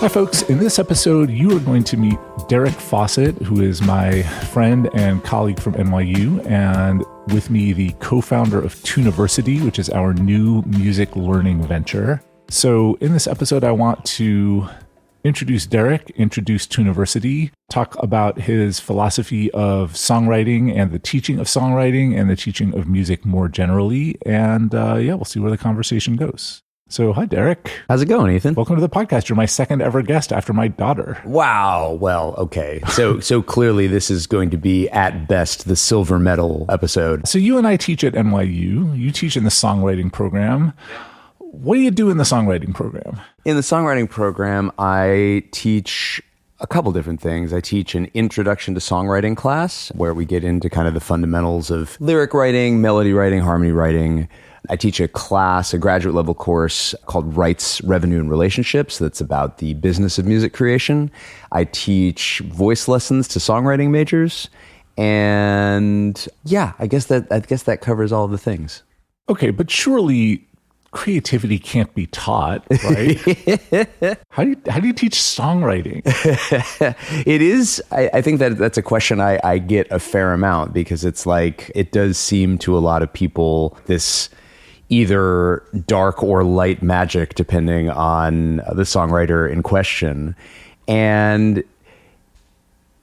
Hi, folks. In this episode, you are going to meet Derek Fawcett, who is my friend and colleague from NYU, and with me, the co-founder of Tuniversity, which is our new music learning venture. So in this episode, I want to introduce Derek, introduce Tuniversity, talk about his philosophy of songwriting and the teaching of songwriting and the teaching of music more generally. And we'll see where the conversation goes. So, hi, Derek. How's it going, Ethan? Welcome to the podcast. You're my second ever guest after my daughter. Wow. Well, okay. So clearly this is going to be, at best, the silver medal episode. So you and I teach at NYU. You teach in the songwriting program. What do you do in the songwriting program? In the songwriting program, I teach a couple different things. I teach an introduction to songwriting class where we get into kind of the fundamentals of lyric writing, melody writing, harmony writing. I teach a class, a graduate level course called Rights, Revenue, and Relationships that's about the business of music creation. I teach voice lessons to songwriting majors. And yeah, I guess that covers all of the things. Okay, but surely creativity can't be taught, right? How do you teach songwriting? It is. I think that's a question I get a fair amount because it's like, it does seem to a lot of people this either dark or light magic, depending on the songwriter in question. And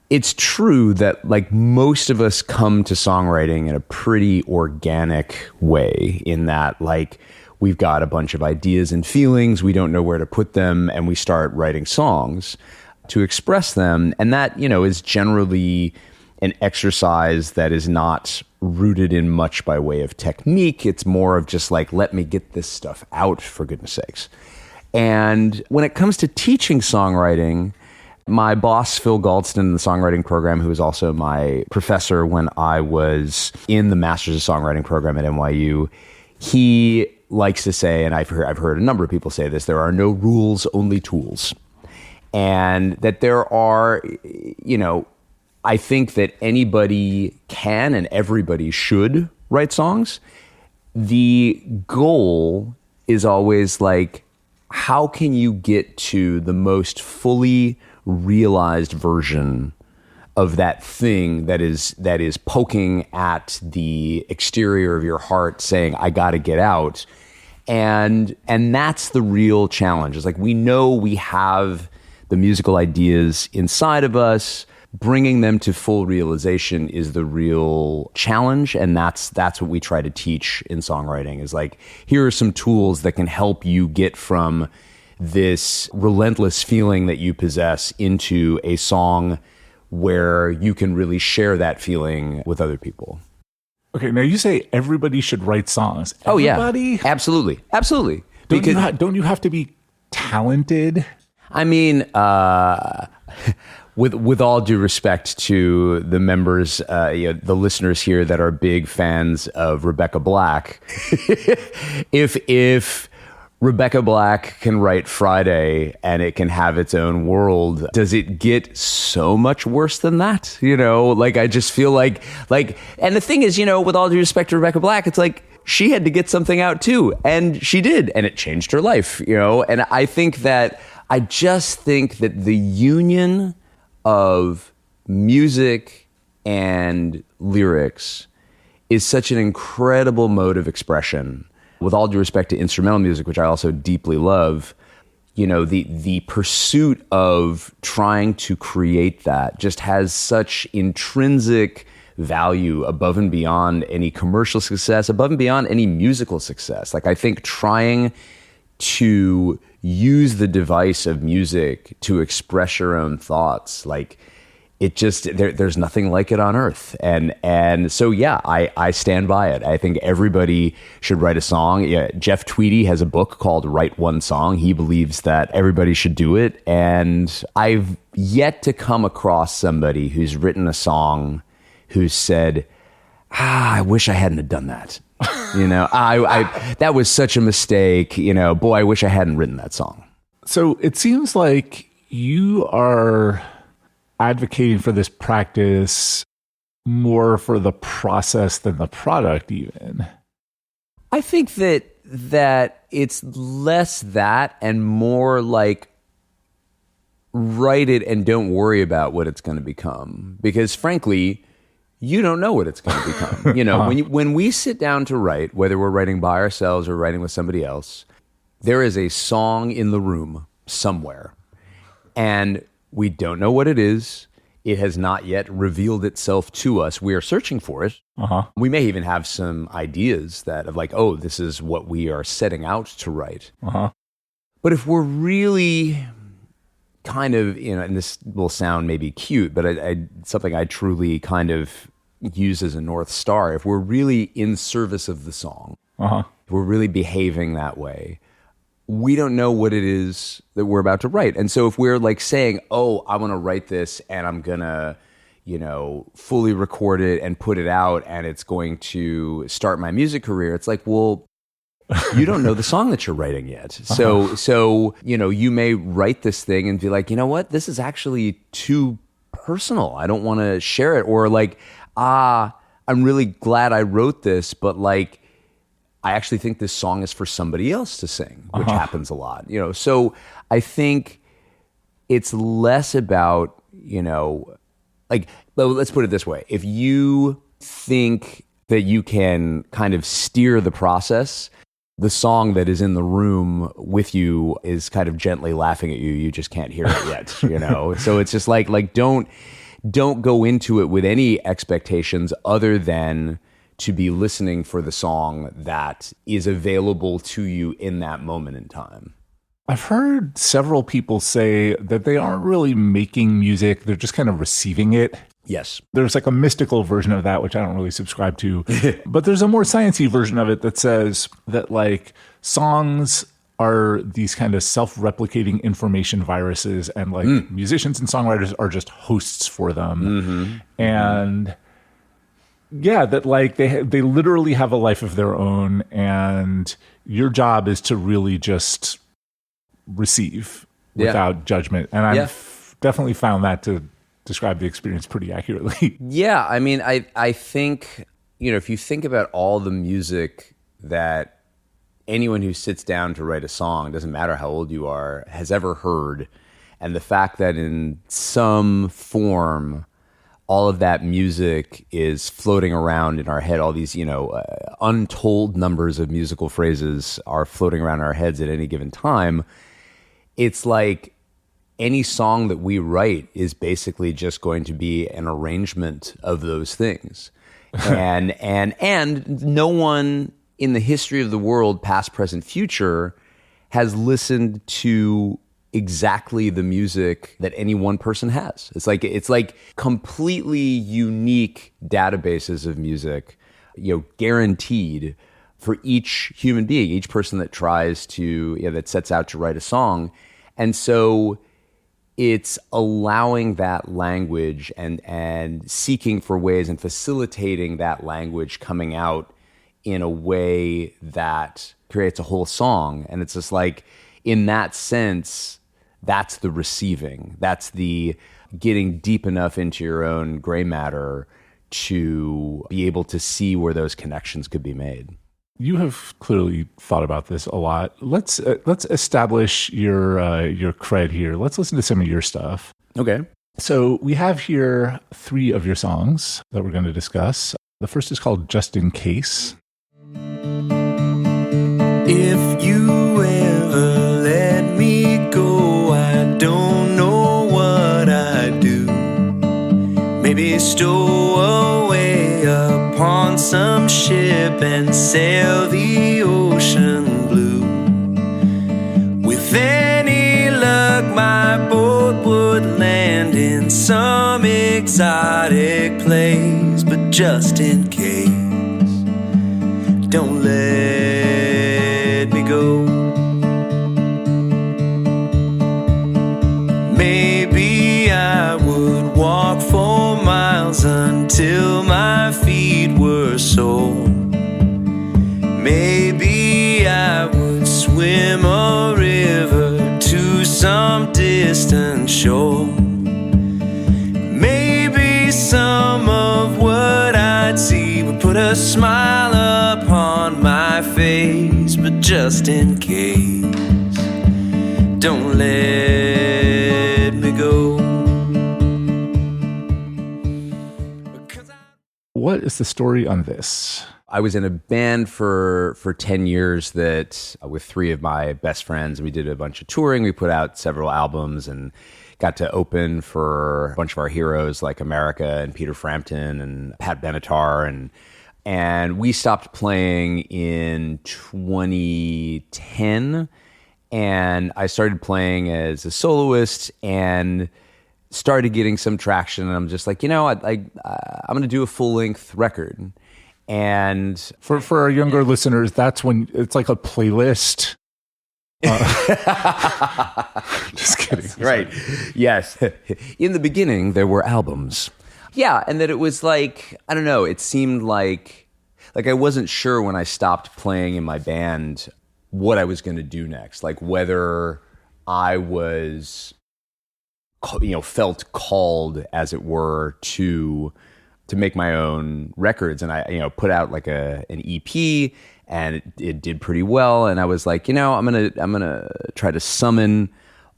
it's true that like most of us come to songwriting in a pretty organic way, in that like we've got a bunch of ideas and feelings, we don't know where to put them, and we start writing songs to express them. And that, is generally an exercise that is not rooted in much by way of technique. It's more of just like, let me get this stuff out, for goodness sakes. And when it comes to teaching songwriting, my boss, Phil Galdston, in the songwriting program, who was also my professor when I was in the Masters of Songwriting program at NYU, he likes to say, and I've heard a number of people say this, there are no rules, only tools. And that there are, I think that anybody can and everybody should write songs. The goal is always like, how can you get to the most fully realized version of that thing that is poking at the exterior of your heart saying, I got to get out. And that's the real challenge. It's like, we know we have the musical ideas inside of us. Bringing them to full realization is the real challenge. And that's what we try to teach in songwriting, is like, here are some tools that can help you get from this relentless feeling that you possess into a song where you can really share that feeling with other people. Okay, now you say everybody should write songs. Everybody? Oh, yeah. Absolutely. Don't you have to be talented? I mean, with all due respect to the members, the listeners here that are big fans of Rebecca Black, if Rebecca Black can write Friday and it can have its own world, does it get so much worse than that? Like, I just feel like, and the thing is, with all due respect to Rebecca Black, it's like, she had to get something out too. And she did. And it changed her life, and I just think that the union of music and lyrics is such an incredible mode of expression. With all due respect to instrumental music, which I also deeply love, the pursuit of trying to create that just has such intrinsic value above and beyond any commercial success, above and beyond any musical success. Like, I think trying to use the device of music to express your own thoughts, like, it just, there's nothing like it on earth. And so, yeah, I stand by it. I think everybody should write a song. Yeah, Jeff Tweedy has a book called Write One Song. He believes that everybody should do it. And I've yet to come across somebody who's written a song who said, I wish I hadn't have done that. I that was such a mistake. Boy, I wish I hadn't written that song. So it seems like you are advocating for this practice more for the process than the product even. I think that it's less that and more like write it and don't worry about what it's going to become. Because frankly, you don't know what it's going to become. You know, when we sit down to write, whether we're writing by ourselves or writing with somebody else, there is a song in the room somewhere. And we don't know what it is. It has not yet revealed itself to us. We are searching for it. We may even have some ideas that of like, oh, this is what we are setting out to write. But if we're really kind of, you know, and this will sound maybe cute, but something I truly kind of use as a North Star, if we're really in service of the song, if we're really behaving that way, we don't know what it is that we're about to write. And so if we're like saying, oh, I want to write this and I'm going to, you know, fully record it and put it out and it's going to start my music career, it's like, well, you don't know the song that you're writing yet. So, you know, you may write this thing and be like, you know what, this is actually too personal. I don't want to share it. Or like, I'm really glad I wrote this, but like, I actually think this song is for somebody else to sing, which happens a lot, you know? So I think it's less about, you know, like, let's put it this way. If you think that you can kind of steer the process, the song that is in the room with you is kind of gently laughing at you. You just can't hear it yet, you know? So it's just like, don't go into it with any expectations other than to be listening for the song that is available to you in that moment in time. I've heard several people say that they aren't really making music, they're just kind of receiving it. Yes. There's like a mystical version of that, which I don't really subscribe to. But there's a more sciencey version of it that says that like songs are these kind of self-replicating information viruses and like musicians and songwriters are just hosts for them. And yeah, that like they literally have a life of their own, and your job is to really just receive without judgment. And I've definitely found that to describe the experience pretty accurately. Yeah, I mean, I think, you know, if you think about all the music that anyone who sits down to write a song, doesn't matter how old you are, has ever heard, and the fact that in some form all of that music is floating around in our head. All these, you know, untold numbers of musical phrases are floating around our heads at any given time. It's like any song that we write is basically just going to be an arrangement of those things. And no one in the history of the world, past, present, future, has listened to exactly the music that any one person has. It's like completely unique databases of music, you know, guaranteed for each human being, each person that tries to, you know, that sets out to write a song. And so it's allowing that language and seeking for ways and facilitating that language coming out in a way that creates a whole song. And it's just like, in that sense, that's the receiving. That's the getting deep enough into your own gray matter to be able to see where those connections could be made. You have clearly thought about this a lot. Let's establish your cred here. Let's listen to some of your stuff. Okay. So we have here 3 of your songs that we're going to discuss. The first is called Just in Case. If you ever let me go, I don't know what I'd do. Maybe stow away upon some ship and sail the ocean blue. With any luck, my boat would land in some exotic place. But just in case, don't let me go. Maybe I would walk for miles until my feet were sore. Maybe I would swim a river to some distant shore. Maybe some of what I'd see would put a smile upon my face. But just in case, don't let me What is the story on this? I was in a band for 10 years that with three of my best friends. We did a bunch of touring. We put out several albums and got to open for a bunch of our heroes like America and Peter Frampton and Pat Benatar. And we stopped playing in 2010. And I started playing as a soloist and started getting some traction. And I'm just like, I'm going to do a full-length record. And for our younger listeners, that's when it's like a playlist. Just kidding. Right. Yes. In the beginning, there were albums. Yeah. And that it was like, I don't know, it seemed like I wasn't sure when I stopped playing in my band what I was going to do next. Like whether I was, felt called, as it were, to make my own records. And I, put out like an EP, and it did pretty well. And I was like, I'm gonna try to summon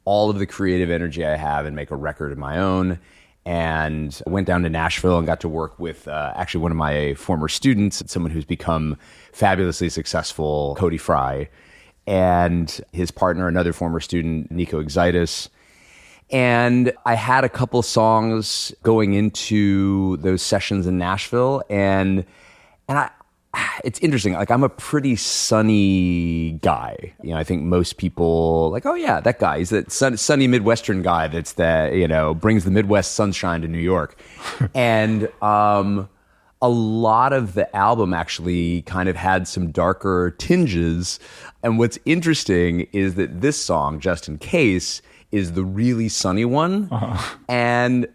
all of the creative energy I have and make a record of my own. And I went down to Nashville and got to work with actually one of my former students, someone who's become fabulously successful, Cody Fry, and his partner, another former student, Nico Exitis. And I had a couple songs going into those sessions in Nashville, and it's interesting. Like, I'm a pretty sunny guy. I think most people like, oh yeah, that guy. He's that sunny Midwestern guy brings the Midwest sunshine to New York. And a lot of the album actually kind of had some darker tinges. And what's interesting is that this song, Just in Case, is the really sunny one. Uh-huh. And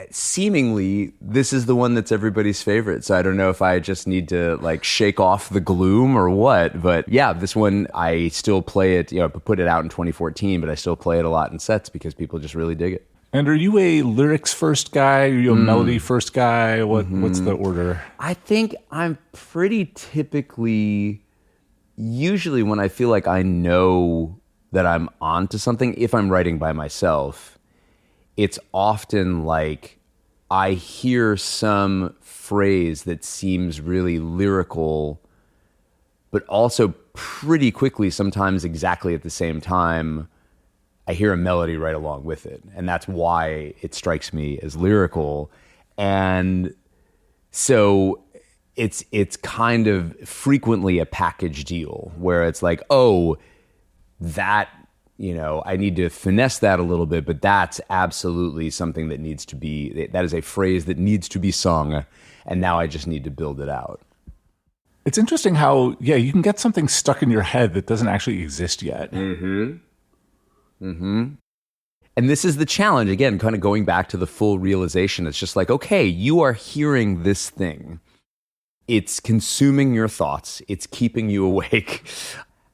seemingly this is the one that's everybody's favorite. So I don't know if I just need to like shake off the gloom or what, but yeah, this one, I still play it, I put it out in 2014, but I still play it a lot in sets because people just really dig it. And are you a lyrics first guy? Are you a melody first guy? What's the order? I think I'm pretty typically, usually when I feel like I know that I'm onto something, if I'm writing by myself, it's often like I hear some phrase that seems really lyrical, but also pretty quickly, sometimes exactly at the same time, I hear a melody right along with it. And that's why it strikes me as lyrical. And so it's kind of frequently a package deal where it's like, oh, that, I need to finesse that a little bit, but that's absolutely something that that is a phrase that needs to be sung. And now I just need to build it out. It's interesting how, you can get something stuck in your head that doesn't actually exist yet. Mm-hmm. Mm-hmm. And this is the challenge, again, kind of going back to the full realization. It's just like, okay, you are hearing this thing. It's consuming your thoughts. It's keeping you awake.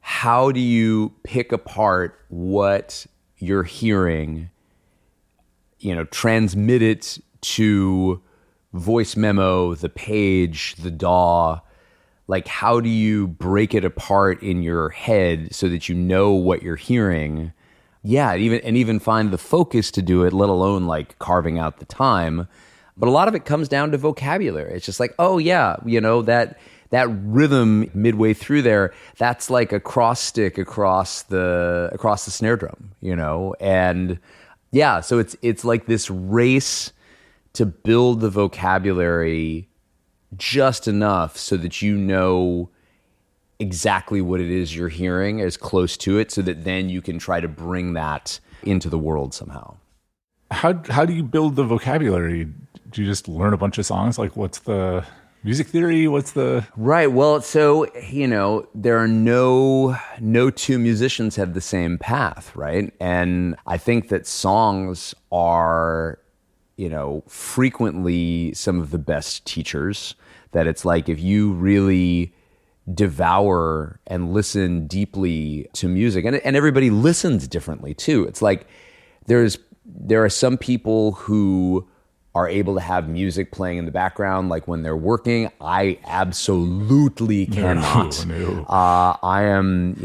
How do you pick apart what you're hearing, transmit it to voice memo, the page, the DAW? Like, how do you break it apart in your head so that you know what you're hearing? Yeah, even find the focus to do it, let alone like carving out the time. But a lot of it comes down to vocabulary. It's just like, oh yeah, that rhythm midway through there, that's like a cross stick across the snare drum, and yeah, so it's like this race to build the vocabulary just enough so that you know exactly what it is you're hearing, as close to it, so that then you can try to bring that into the world somehow. How do you build the vocabulary? Do you just learn a bunch of songs? Like, what's the music theory? Right. Well, so, there are no two musicians have the same path, right? And I think that songs are, frequently some of the best teachers. That it's like, if you really devour and listen deeply to music, and everybody listens differently too. It's like, there are some people who are able to have music playing in the background, like when they're working. I absolutely cannot. No. I am,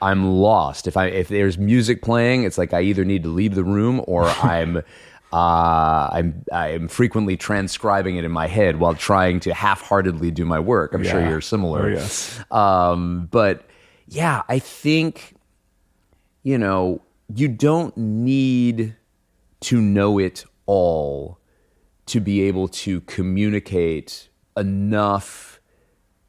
I'm lost. If there's music playing, it's like I either need to leave the room or I'm I'm frequently transcribing it in my head while trying to half-heartedly do my work. I'm sure you're similar. Oh, yes. But yeah, I think, you don't need to know it all to be able to communicate enough,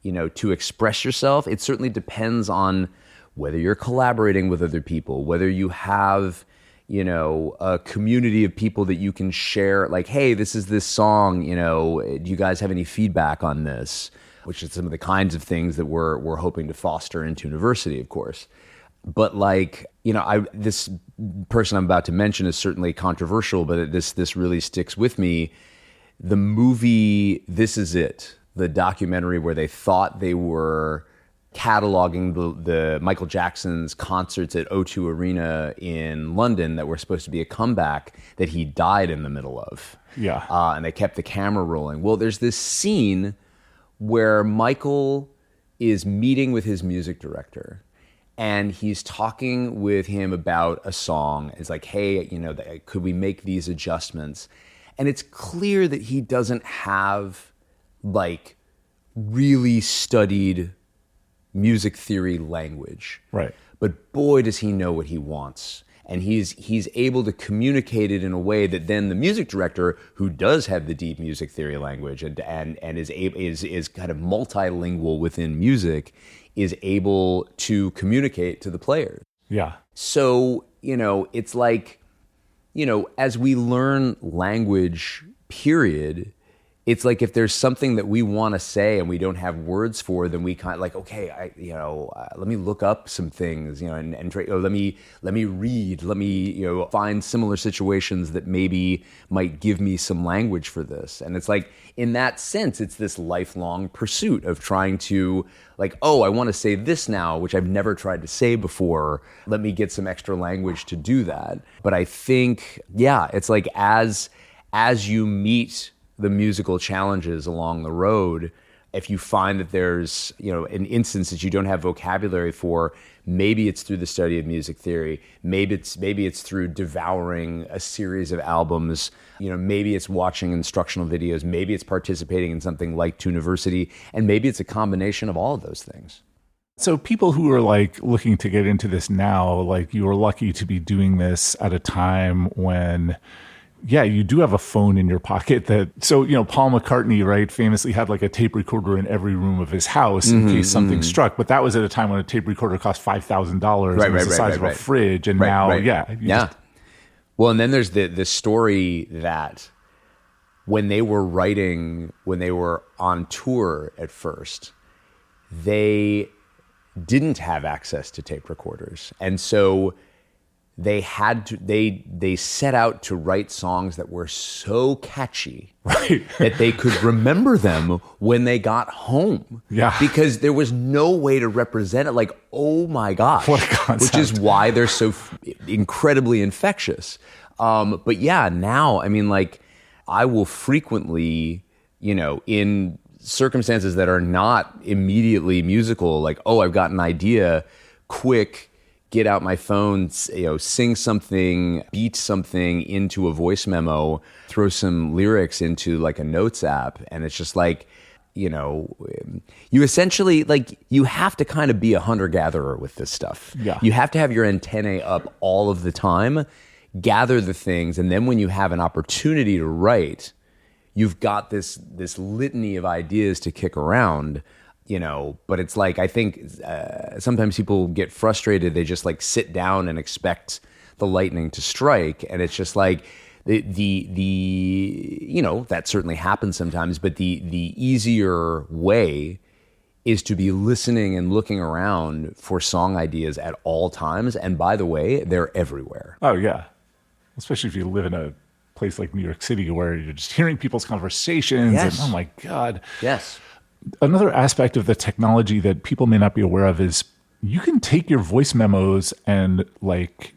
to express yourself. It certainly depends on whether you're collaborating with other people, whether you have, a community of people that you can share, like, hey, this is this song, do you guys have any feedback on this? Which is some of the kinds of things that we're hoping to foster in Tuniversity, of course. But like, this person I'm about to mention is certainly controversial, but this really sticks with me. The movie This Is It, the documentary where they thought they were cataloging the Michael Jackson's concerts at O2 Arena in London that were supposed to be a comeback that he died in the middle of. Yeah. And they kept the camera rolling. Well, there's this scene where Michael is meeting with his music director. And he's talking with him about a song. It's like, hey, could we make these adjustments? And it's clear that he doesn't have like really studied music theory language. Right. But boy, does he know what he wants. And he's able to communicate it in a way that then the music director, who does have the deep music theory language and is kind of multilingual within music, is able to communicate to the players. Yeah. So, it's like, as we learn language, period, it's like if there's something that we want to say and we don't have words for, then we kind of like, okay, let me look up some things, and let me read, let me, find similar situations that maybe might give me some language for this. And it's like, in that sense, it's this lifelong pursuit of trying to like, oh, I want to say this now, which I've never tried to say before. Let me get some extra language to do that. But I think, yeah, it's like as you meet the musical challenges along the road, if you find that there's, an instance that you don't have vocabulary for, maybe it's through the study of music theory, maybe it's through devouring a series of albums, maybe it's watching instructional videos, maybe it's participating in something like Tuniversity, and maybe it's a combination of all of those things. So people who are like looking to get into this now, like you are lucky to be doing this at a time when, yeah, you do have a phone in your pocket so Paul McCartney, right, famously had like a tape recorder in every room of his house in case something struck. But that was at a time when a tape recorder cost $5,000 and was the size of a fridge. And now. Well, and then there's the story that when they were on tour at first, they didn't have access to tape recorders. And so they set out to write songs that were so catchy that they could remember them when they got home. Yeah. Because there was no way to represent it. Like, oh my gosh. What a concept. Which is why they're so incredibly infectious. But yeah, now, I mean, like, I will frequently, in circumstances that are not immediately musical, like, oh, I've got an idea, quick, get out my phone, sing something, beat something into a voice memo, throw some lyrics into like a notes app. And it's just like, you essentially, like, you have to kind of be a hunter-gatherer with this stuff. Yeah. You have to have your antennae up all of the time, gather the things, and then when you have an opportunity to write, you've got this litany of ideas to kick around. But it's like, I think sometimes people get frustrated. They just like sit down and expect the lightning to strike. And it's just like that certainly happens sometimes, but the easier way is to be listening and looking around for song ideas at all times. And by the way, they're everywhere. Oh yeah. Especially if you live in a place like New York City where you're just hearing people's conversations. Yes. And oh my God. Yes. Another aspect of the technology that people may not be aware of is you can take your voice memos and like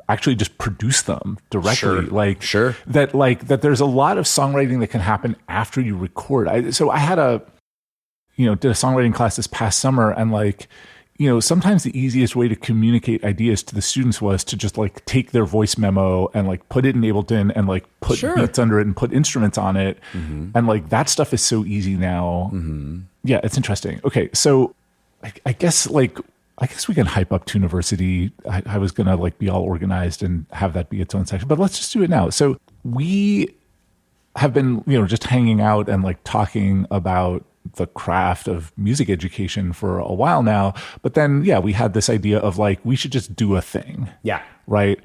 actually just produce them directly. Sure. That there's a lot of songwriting that can happen after you record. So I had did a songwriting class this past summer, and like, sometimes the easiest way to communicate ideas to the students was to just like take their voice memo and like put it in Ableton and like put beats under it and put instruments on it. And like that stuff is so easy now. Yeah, it's interesting. Okay, so I guess we can hype up Tuniversity. I was going to like be all organized and have that be its own section, but let's just do it now. So we have been, just hanging out and like talking about the craft of music education for a while now. But then, we had this idea of like, we should just do a thing. Yeah. Right.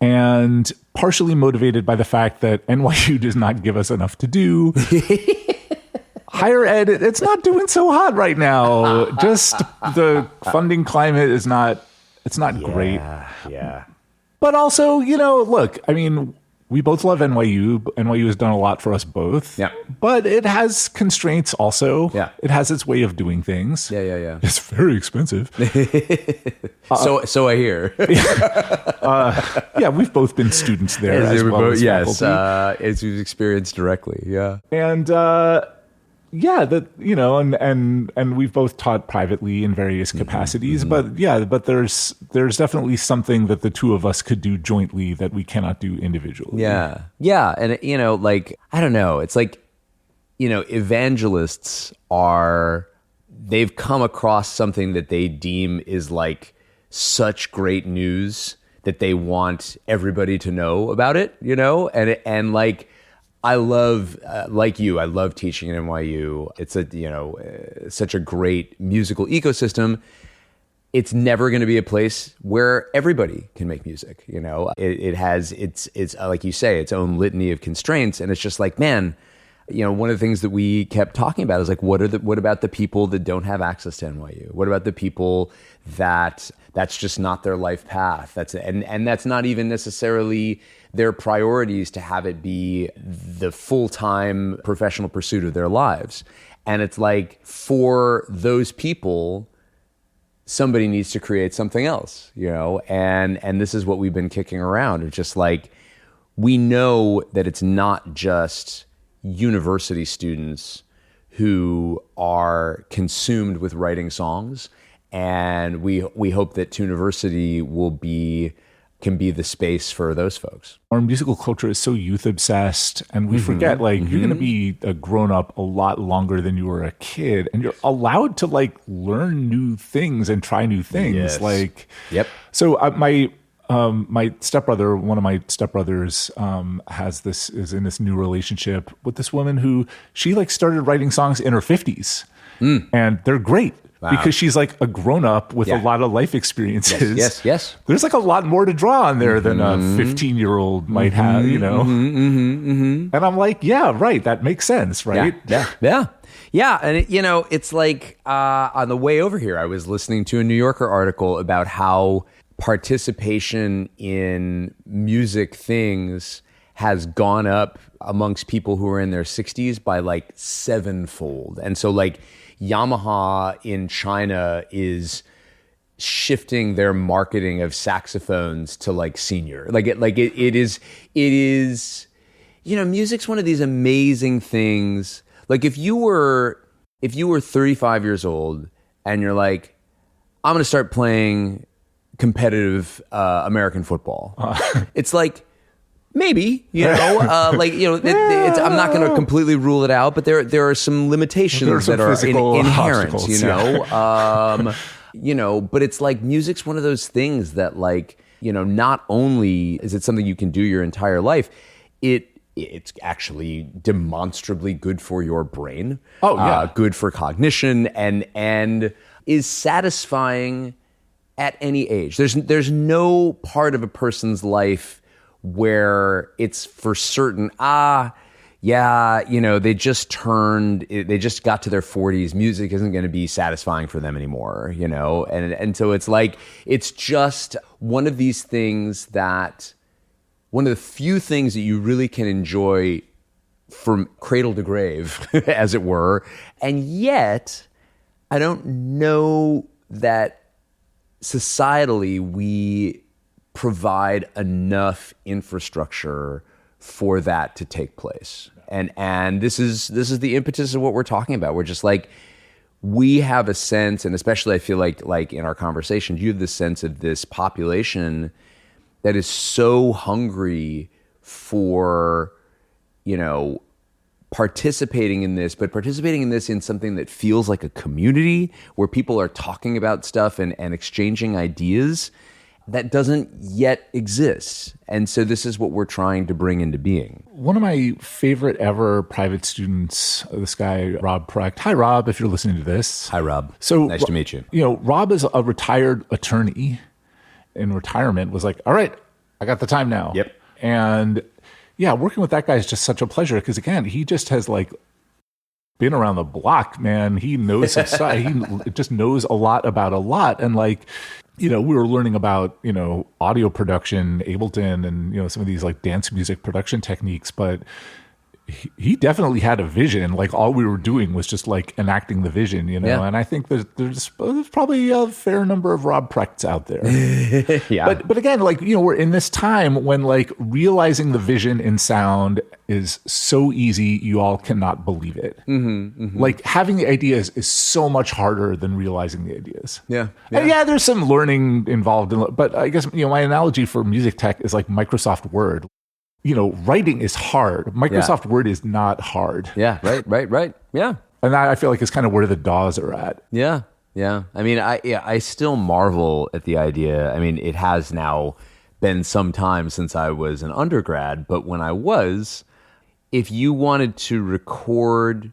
And partially motivated by the fact that NYU does not give us enough to do. Higher ed, it's not doing so hot right now. Just the funding climate is not, it's not great. Yeah. But also, look, I mean, we both love NYU. NYU has done a lot for us both. Yeah. But it has constraints also. Yeah. It has its way of doing things. Yeah. It's very expensive. So I hear. We've both been students there as well as faculty. As we've experienced directly. Yeah. And and we've both taught privately in various capacities, but there's definitely something that the two of us could do jointly that we cannot do individually. Yeah. And I don't know, it's like, evangelists they've come across something that they deem is like such great news that they want everybody to know about it, and like, I love, like you, I love teaching at NYU. It's such a great musical ecosystem. It's never going to be a place where everybody can make music. It has it's like you say, its own litany of constraints, and it's just like, man, one of the things that we kept talking about is like, what about the people that don't have access to NYU? What about the people that's just not their life path? And that's not even necessarily their priorities to have it be the full-time professional pursuit of their lives. And it's like, for those people, somebody needs to create something else, and this is what we've been kicking around. It's just like, we know that it's not just university students who are consumed with writing songs, and we hope that Tuniversity can be the space for those folks. Our musical culture is so youth obsessed, and we forget like you're going to be a grown up a lot longer than you were a kid, and you're allowed to like learn new things and try new things. Yes. Like, yep. So my stepbrother, one of my stepbrothers, is in this new relationship with this woman who she like started writing songs in her 50s, and they're great. Wow. Because she's like a grown-up with a lot of life experiences. Yes. There's like a lot more to draw on there than a 15-year-old might have, And I'm like, yeah, right. That makes sense, right? Yeah. And it's like on the way over here, I was listening to a New Yorker article about how participation in music things has gone up amongst people who are in their 60s by like 7-fold. And so like, Yamaha in China is shifting their marketing of saxophones to like senior. It is, music's one of these amazing things. Like if you were 35 years old and you're like, I'm going to start playing competitive American football. It's like, maybe, I'm not going to completely rule it out, but there are some limitations that are inherent, but it's like music's one of those things that like, not only is it something you can do your entire life, it's actually demonstrably good for your brain. Oh, yeah. Good for cognition and is satisfying at any age. There's no part of a person's life where it's for certain, they just got to their 40s. Music isn't going to be satisfying for them anymore, and so it's like, it's just one of these things that, one of the few things that you really can enjoy from cradle to grave, as it were. And yet, I don't know that societally we provide enough infrastructure for that to take place. And this is the impetus of what we're talking about. We're just like, we have a sense, and especially I feel like in our conversations, you have this sense of this population that is so hungry for, participating in this, but participating in this in something that feels like a community where people are talking about stuff and exchanging ideas that doesn't yet exist. And so this is what we're trying to bring into being. One of my favorite ever private students, this guy, Rob Precht. Hi, Rob, if you're listening to this. Hi, Rob. So nice to meet you. Rob is a retired attorney in retirement, was like, all right, I got the time now. Yep. And yeah, working with that guy is just such a pleasure because, again, he just has been around the block, man. He knows his stuff. He just knows a lot about a lot. And we were learning about, audio production, Ableton, and, some of these dance music production techniques, but he definitely had a vision. All we were doing was just enacting the vision, Yeah. And I think there's probably a fair number of Rob Prechts out there. Yeah. But again, we're in this time when realizing the vision in sound is so easy, you all cannot believe it. Having the ideas is so much harder than realizing the ideas. Yeah. And yeah, there's some learning involved, but I guess, my analogy for music tech is Microsoft Word. Writing is hard. Microsoft Word is not hard. Yeah, right. Yeah. And I feel like it's kind of where the DAWs are at. Yeah. I mean, I still marvel at the idea. I mean, it has now been some time since I was an undergrad, but when I was, if you wanted to record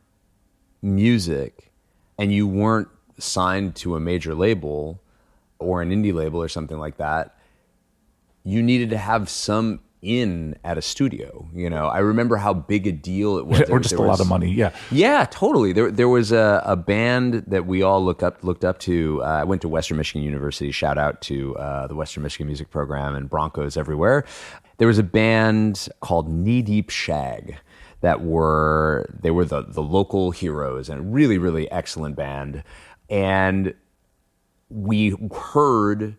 music and you weren't signed to a major label or an indie label or something like that, you needed to have some in at a studio. I remember how big a deal it was. Or just a lot of money. Yeah, totally. There was a band that we all looked up to. I went to Western Michigan University. Shout out to the Western Michigan Music Program and Broncos everywhere. There was a band called Knee Deep Shag they were the local heroes, and a really, really excellent band. And we heard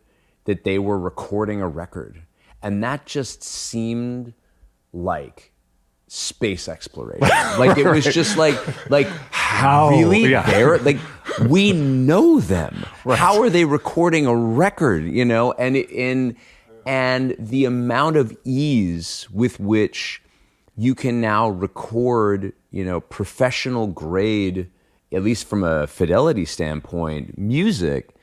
that they were recording a record. And that just seemed like space exploration. It was just how really? Yeah. They're we know them. Right. How are they recording a record? And the amount of ease with which you can now record, professional grade, at least from a fidelity standpoint, music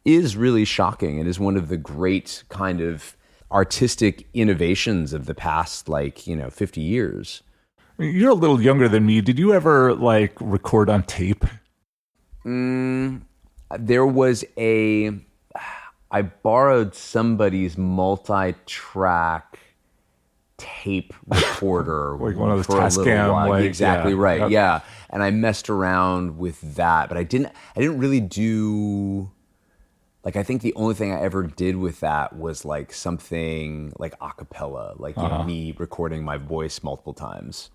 is really shocking and is one of the great kind of artistic innovations of the past 50 years. You're a little younger than me. Did you ever record on tape? There was I borrowed somebody's multi-track tape recorder. One of those Tascam. Exactly right. Yeah. And I messed around with that, but I didn't really do. I think the only thing I ever did with that was something a cappella, me recording my voice multiple times.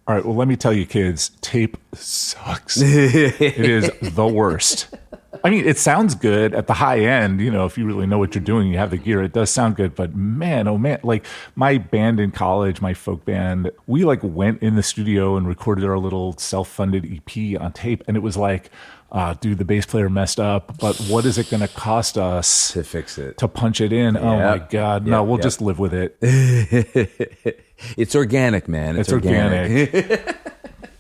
All right, well, let me tell you, kids, tape sucks. It is the worst. I mean, it sounds good at the high end, if you really know what you're doing, you have the gear, it does sound good. But man, oh man, my band in college, my folk band, we went in the studio and recorded our little self-funded EP on tape. And it was dude, the bass player messed up, but what is it going to cost us to fix it, to punch it in? Yep. Oh my God. No, we'll just live with it. It's organic, man. It's organic.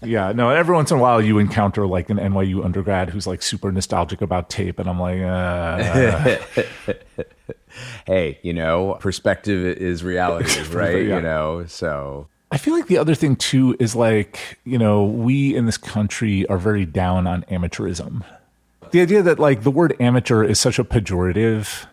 Yeah, no, every once in a while you encounter an NYU undergrad who's super nostalgic about tape. And I'm hey, perspective is reality, right? Yeah. So I feel like the other thing too is we in this country are very down on amateurism. The idea that the word amateur is such a pejorative.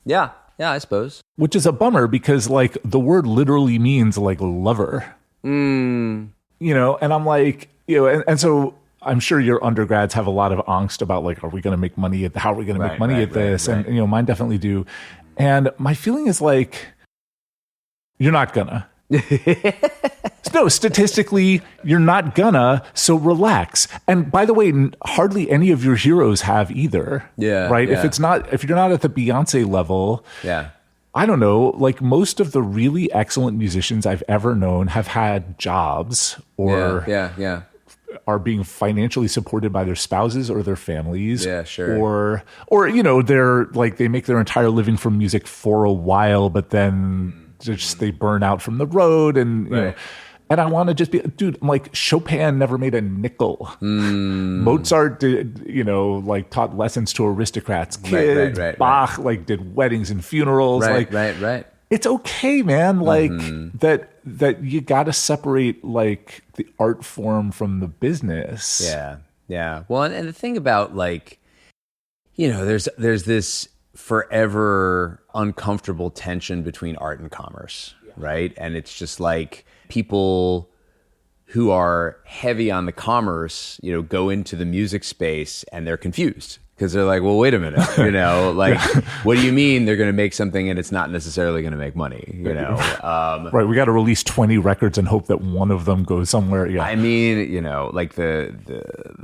Yeah, I suppose. Which is a bummer because the word literally means lover. And I'm and so I'm sure your undergrads have a lot of angst about are we going to make money how are we going to make money at this? Right. And mine definitely do. And my feeling is you're not gonna. No, statistically, you're not gonna, so relax. And by the way, hardly any of your heroes have either. Yeah. Right? Yeah. If you're not at the Beyonce level, yeah. I don't know, most of the really excellent musicians I've ever known have had jobs or yeah. are being financially supported by their spouses or their families. Yeah, sure. Or they're like, they make their entire living from music for a while, but then they burn out from the road and, you know. And I want to just be, dude, I'm like, Chopin never made a nickel. Mozart did, like taught lessons to aristocrats' kids. Bach, like did weddings and funerals. Right. It's okay, man. Like that you got to separate like the art form from the business. Yeah. Well, and the thing about like, there's this forever uncomfortable tension between art and commerce, right? And it's just like, people who are heavy on the commerce, go into the music space and they're confused because they're like, well, wait a minute, what do you mean they're going to make something and it's not necessarily going to make money, Right. We got to release 20 records and hope that one of them goes somewhere. Yeah. I mean, like the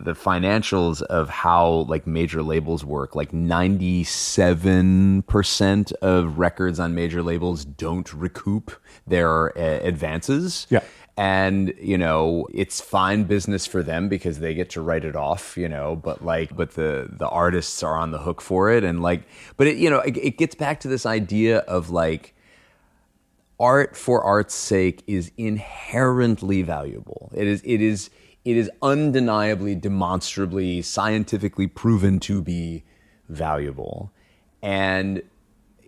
financials of how like major labels work, like 97% of records on major labels don't recoup their advances. Yeah. And, it's fine business for them because they get to write it off, but the artists are on the hook for it. And like, but it gets back to this idea of like, art for art's sake is inherently valuable. It is undeniably, demonstrably, scientifically proven to be valuable. And,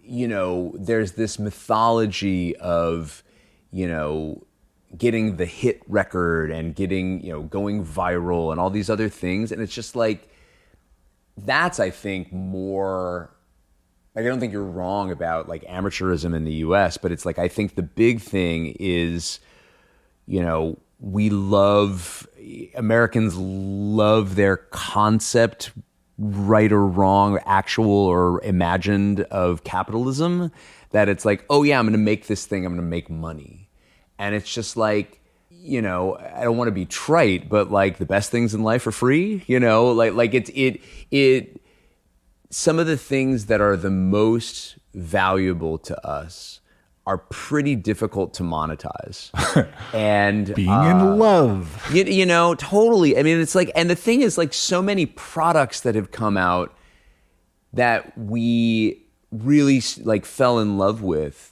there's this mythology of, getting the hit record and getting, going viral and all these other things. And it's just like, that's, I think, more, like, I don't think you're wrong about like amateurism in the US, but it's like, I think the big thing is, Americans love their concept, right or wrong, actual or imagined, of capitalism, that it's like, oh yeah, I'm going to make this thing, I'm going to make money. And it's just like, I don't want to be trite, but like the best things in life are free, like it some of the things that are the most valuable to us are pretty difficult to monetize. And being in love, totally. I mean, it's like, and the thing is, like, so many products that have come out that we really like fell in love with,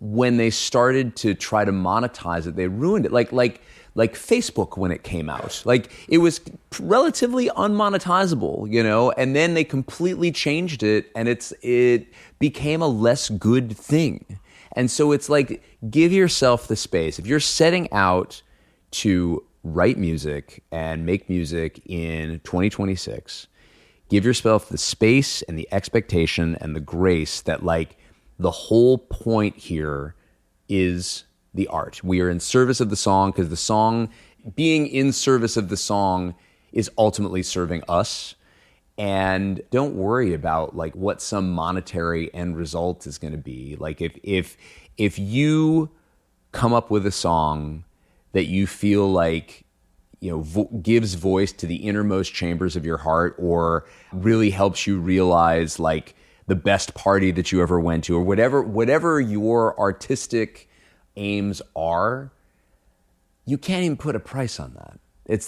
when they started to try to monetize it, they ruined it. Like Facebook when it came out, like it was relatively unmonetizable, and then they completely changed it, and it became a less good thing. And so it's like, give yourself the space. If you're setting out to write music and make music in 2026, give yourself the space and the expectation and the grace that like, the whole point here is the art. We are in service of the song because the song, being in service of the song, is ultimately serving us. And don't worry about like what some monetary end result is going to be. Like if you come up with a song that you feel like gives voice to the innermost chambers of your heart, or really helps you realize like the best party that you ever went to, or whatever your artistic aims are, you can't even put a price on that. As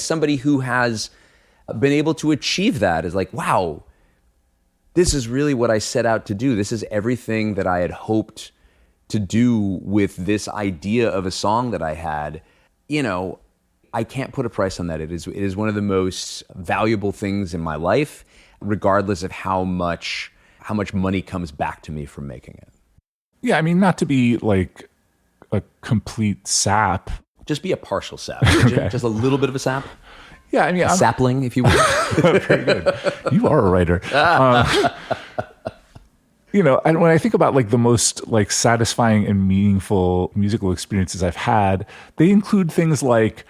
somebody who has been able to achieve that, is like, wow, this is really what I set out to do. This is everything that I had hoped to do with this idea of a song that I had. I can't put a price on that. It is one of the most valuable things in my life, regardless of how much money comes back to me from making it. Yeah, I mean, not to be like a complete sap. Just be a partial sap. Okay. Just a little bit of a sap. Yeah, I mean, a sapling, if you will. Very good. You are a writer. And when I think about like the most like satisfying and meaningful musical experiences I've had, they include things like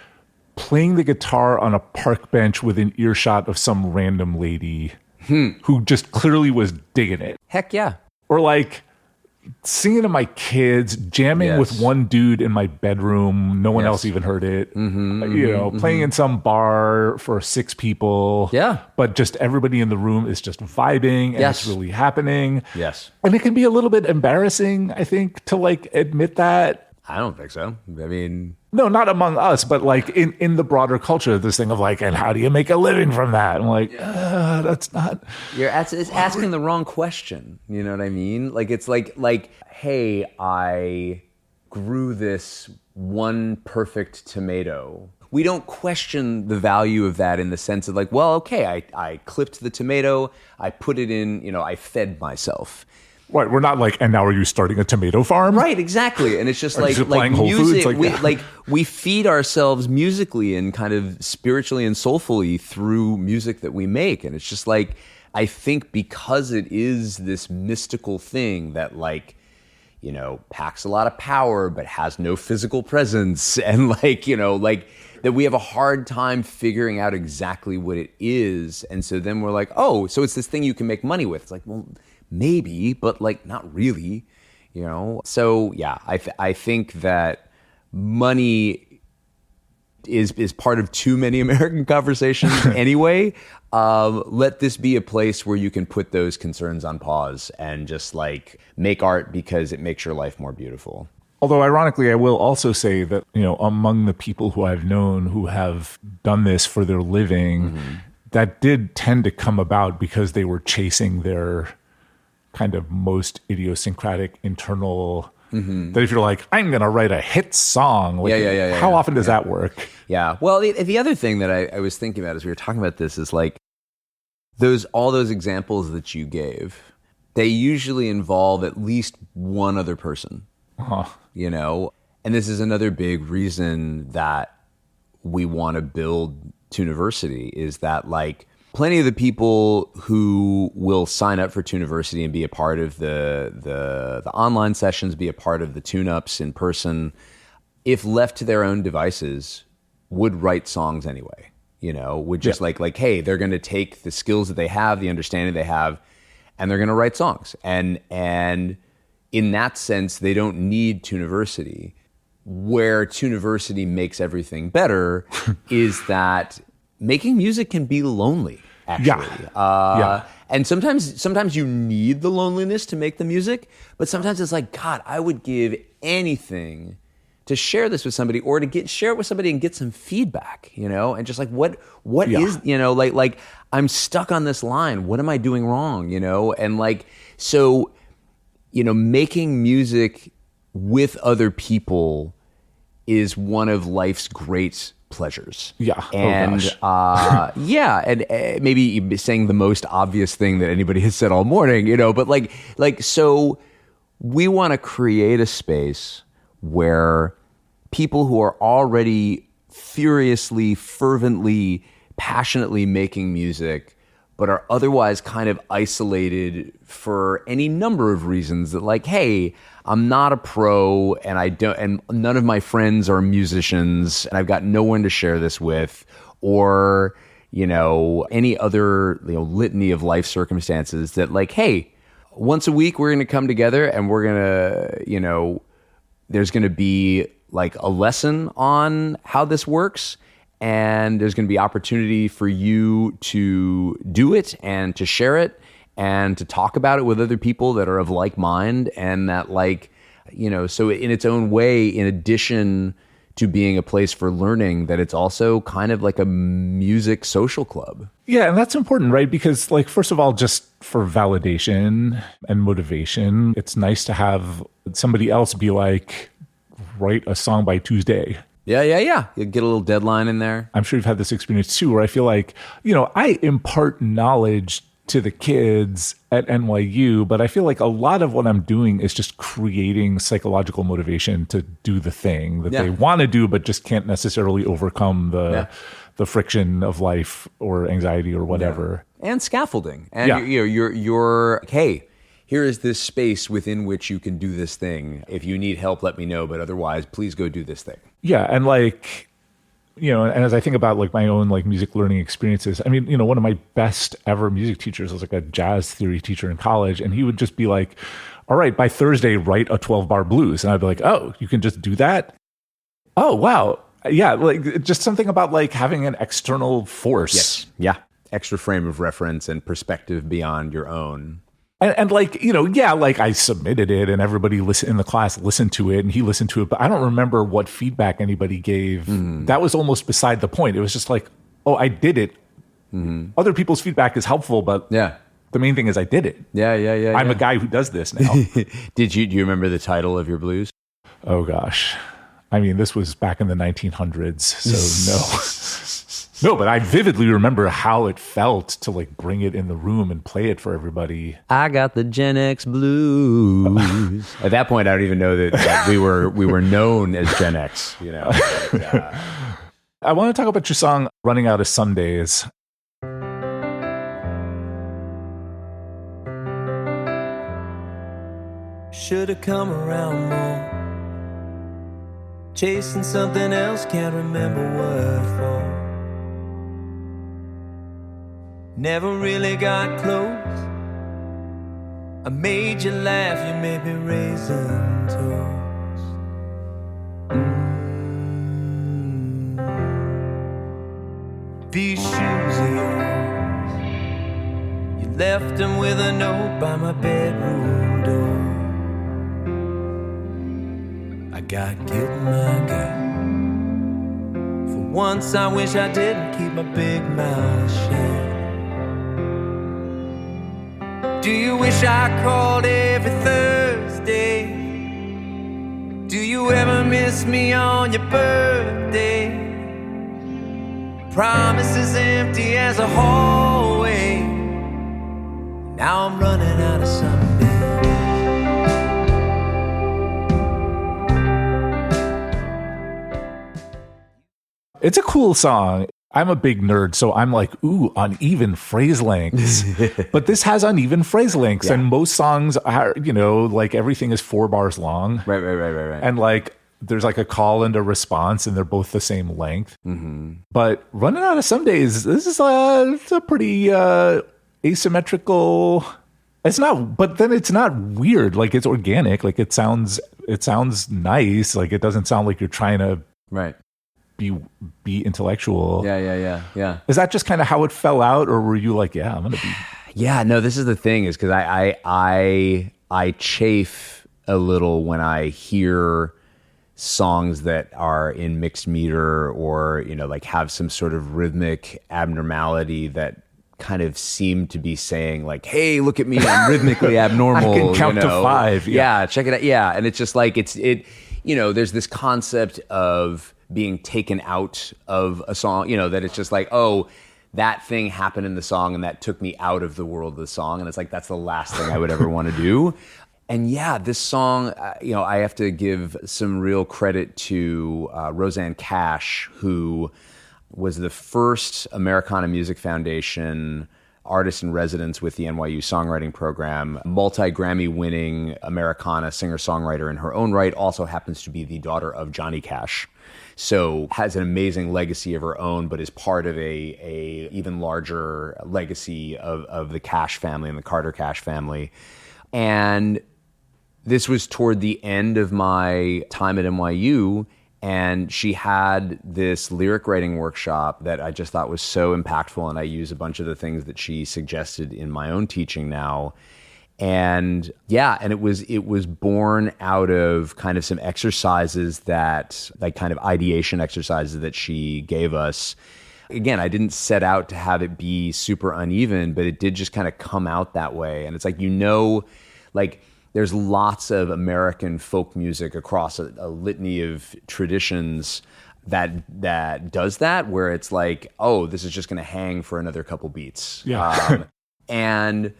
playing the guitar on a park bench within earshot of some random lady who just clearly was digging it. Heck yeah. Or like singing to my kids, jamming with one dude in my bedroom. No one else even heard it. Playing in some bar for 6 people. Yeah. But just everybody in the room is just vibing and it's really happening. Yes. And it can be a little bit embarrassing, I think, to like admit that. I don't think so. I mean, No, not among us, but like in the broader culture, this thing of like, and how do you make a living from that? I'm like, that's not. It's asking the wrong question. You know what I mean? Like, it's like, hey, I grew this one perfect tomato. We don't question the value of that in the sense of like, well, okay, I clipped the tomato, I put it in, I fed myself. Right, we're not like, and now are you starting a tomato farm? Right, exactly. And it's just like music. We feed ourselves musically and kind of spiritually and soulfully through music that we make. And it's just like, I think because it is this mystical thing that like, packs a lot of power but has no physical presence, and that we have a hard time figuring out exactly what it is. And so then we're like, oh, so it's this thing you can make money with. It's like, well, maybe, but like not really, So yeah, I think that money is part of too many American conversations anyway. Let this be a place where you can put those concerns on pause and just like make art because it makes your life more beautiful. Although ironically, I will also say that, among the people who I've known who have done this for their living, that did tend to come about because they were chasing their kind of most idiosyncratic internal, that if you're like, I'm going to write a hit song, like, how often does that work? Yeah. Well, the other thing that I was thinking about as we were talking about this is like all those examples that you gave, they usually involve at least one other person, and this is another big reason that we want to build Tuniversity is that like, plenty of the people who will sign up for Tuniversity and be a part of the online sessions, be a part of the tune-ups in person, if left to their own devices, would write songs anyway. Would just like, hey, they're going to take the skills that they have, the understanding they have, and they're going to write songs. And in that sense, they don't need Tuniversity. Where Tuniversity makes everything better is that making music can be lonely, actually. And sometimes you need the loneliness to make the music, but sometimes it's like, God, I would give anything to share this with somebody or to share it with somebody and get some feedback, and just like, what is, like I'm stuck on this line. What am I doing wrong? And like, so, making music with other people is one of life's great pleasures. Yeah. And and maybe saying the most obvious thing that anybody has said all morning, but like so we want to create a space where people who are already furiously, fervently, passionately making music but are otherwise kind of isolated for any number of reasons that like, hey, I'm not a pro and none of my friends are musicians and I've got no one to share this with, or, any other, litany of life circumstances that like, hey, once a week we're going to come together and we're going to, there's going to be like a lesson on how this works. And there's going to be opportunity for you to do it and to share it and to talk about it with other people that are of like mind. And that like, so in its own way, in addition to being a place for learning, that it's also kind of like a music social club. Yeah, and that's important, right? Because like, first of all, just for validation and motivation, it's nice to have somebody else be like, write a song by Tuesday. Yeah. You get a little deadline in there. I'm sure you've had this experience too, where I feel like, I impart knowledge to the kids at NYU, but I feel like a lot of what I'm doing is just creating psychological motivation to do the thing that they want to do, but just can't necessarily overcome the friction of life or anxiety or whatever. Yeah. And scaffolding. And you're hey, here is this space within which you can do this thing. If you need help, let me know. But otherwise, please go do this thing. Yeah. And like, and as I think about like my own like music learning experiences, I mean, one of my best ever music teachers was like a jazz theory teacher in college. And he would just be like, all right, by Thursday, write a 12-bar blues. And I'd be like, oh, you can just do that? Oh, wow. Yeah. Like just something about like having an external force. Yes. Yeah. Extra frame of reference and perspective beyond your own. And like, yeah, like I submitted it and everybody in the class listened to it and he listened to it, but I don't remember what feedback anybody gave. That was almost beside the point. It was just like, oh, I did it. Other people's feedback is helpful, but the main thing is I did it. Yeah. I'm a guy who does this now. Do you remember the title of your blues? Oh gosh. I mean, this was back in the 1900s, so no. No, but I vividly remember how it felt to like bring it in the room and play it for everybody. I got the Gen X blues. At that point, I don't even know that we were known as Gen X. But, I want to talk about your song "Running Out of Sundays." Should've come around more. Chasing something else, can't remember what for. Never really got close. I made you laugh, you made me raisin toast. These shoes of yours, you left them with a note by my bedroom door. I got guilt in my gut. For once I wish I didn't keep my big mouth shut. Do you wish I called every Thursday? Do you ever miss me on your birthday? Promises empty as a hallway. Now I'm running out of Sundays. It's a cool song. I'm a big nerd, so I'm like, ooh, uneven phrase lengths. But this has uneven phrase lengths, and most songs are, like everything is 4 bars long. Right. And like there's like a call and a response, and they're both the same length. But Running Out of Sundays, this is it's a pretty asymmetrical. It's not, but then it's not weird. Like it's organic. Like it sounds nice. Like it doesn't sound like you're trying to be intellectual. Yeah. Is that just kind of how it fell out, or were you like, yeah, I'm gonna be? Yeah, no. This is the thing, is because I chafe a little when I hear songs that are in mixed meter, or like have some sort of rhythmic abnormality that kind of seem to be saying like, hey, look at me, I'm rhythmically abnormal. I can count to 5. Yeah, check it out. Yeah, and it's just like there's this concept of being taken out of a song, that it's just like, oh, that thing happened in the song and that took me out of the world of the song. And it's like, that's the last thing I would ever want to do. And yeah, this song, I have to give some real credit to Rosanne Cash, who was the first Americana Music Foundation artist in residence with the NYU songwriting program, multi-Grammy winning Americana singer-songwriter in her own right, also happens to be the daughter of Johnny Cash. So has an amazing legacy of her own, but is part of a even larger legacy of the Cash family and the Carter Cash family. And this was toward the end of my time at NYU, and she had this lyric writing workshop that I just thought was so impactful, and I use a bunch of the things that she suggested in my own teaching now. And yeah, and it was born out of kind of some exercises that, like kind of ideation exercises that she gave us. Again, I didn't set out to have it be super uneven, but it did just kind of come out that way. And it's like, like there's lots of American folk music across a litany of traditions that does that, where it's like, oh, this is just going to hang for another couple beats. Yeah. And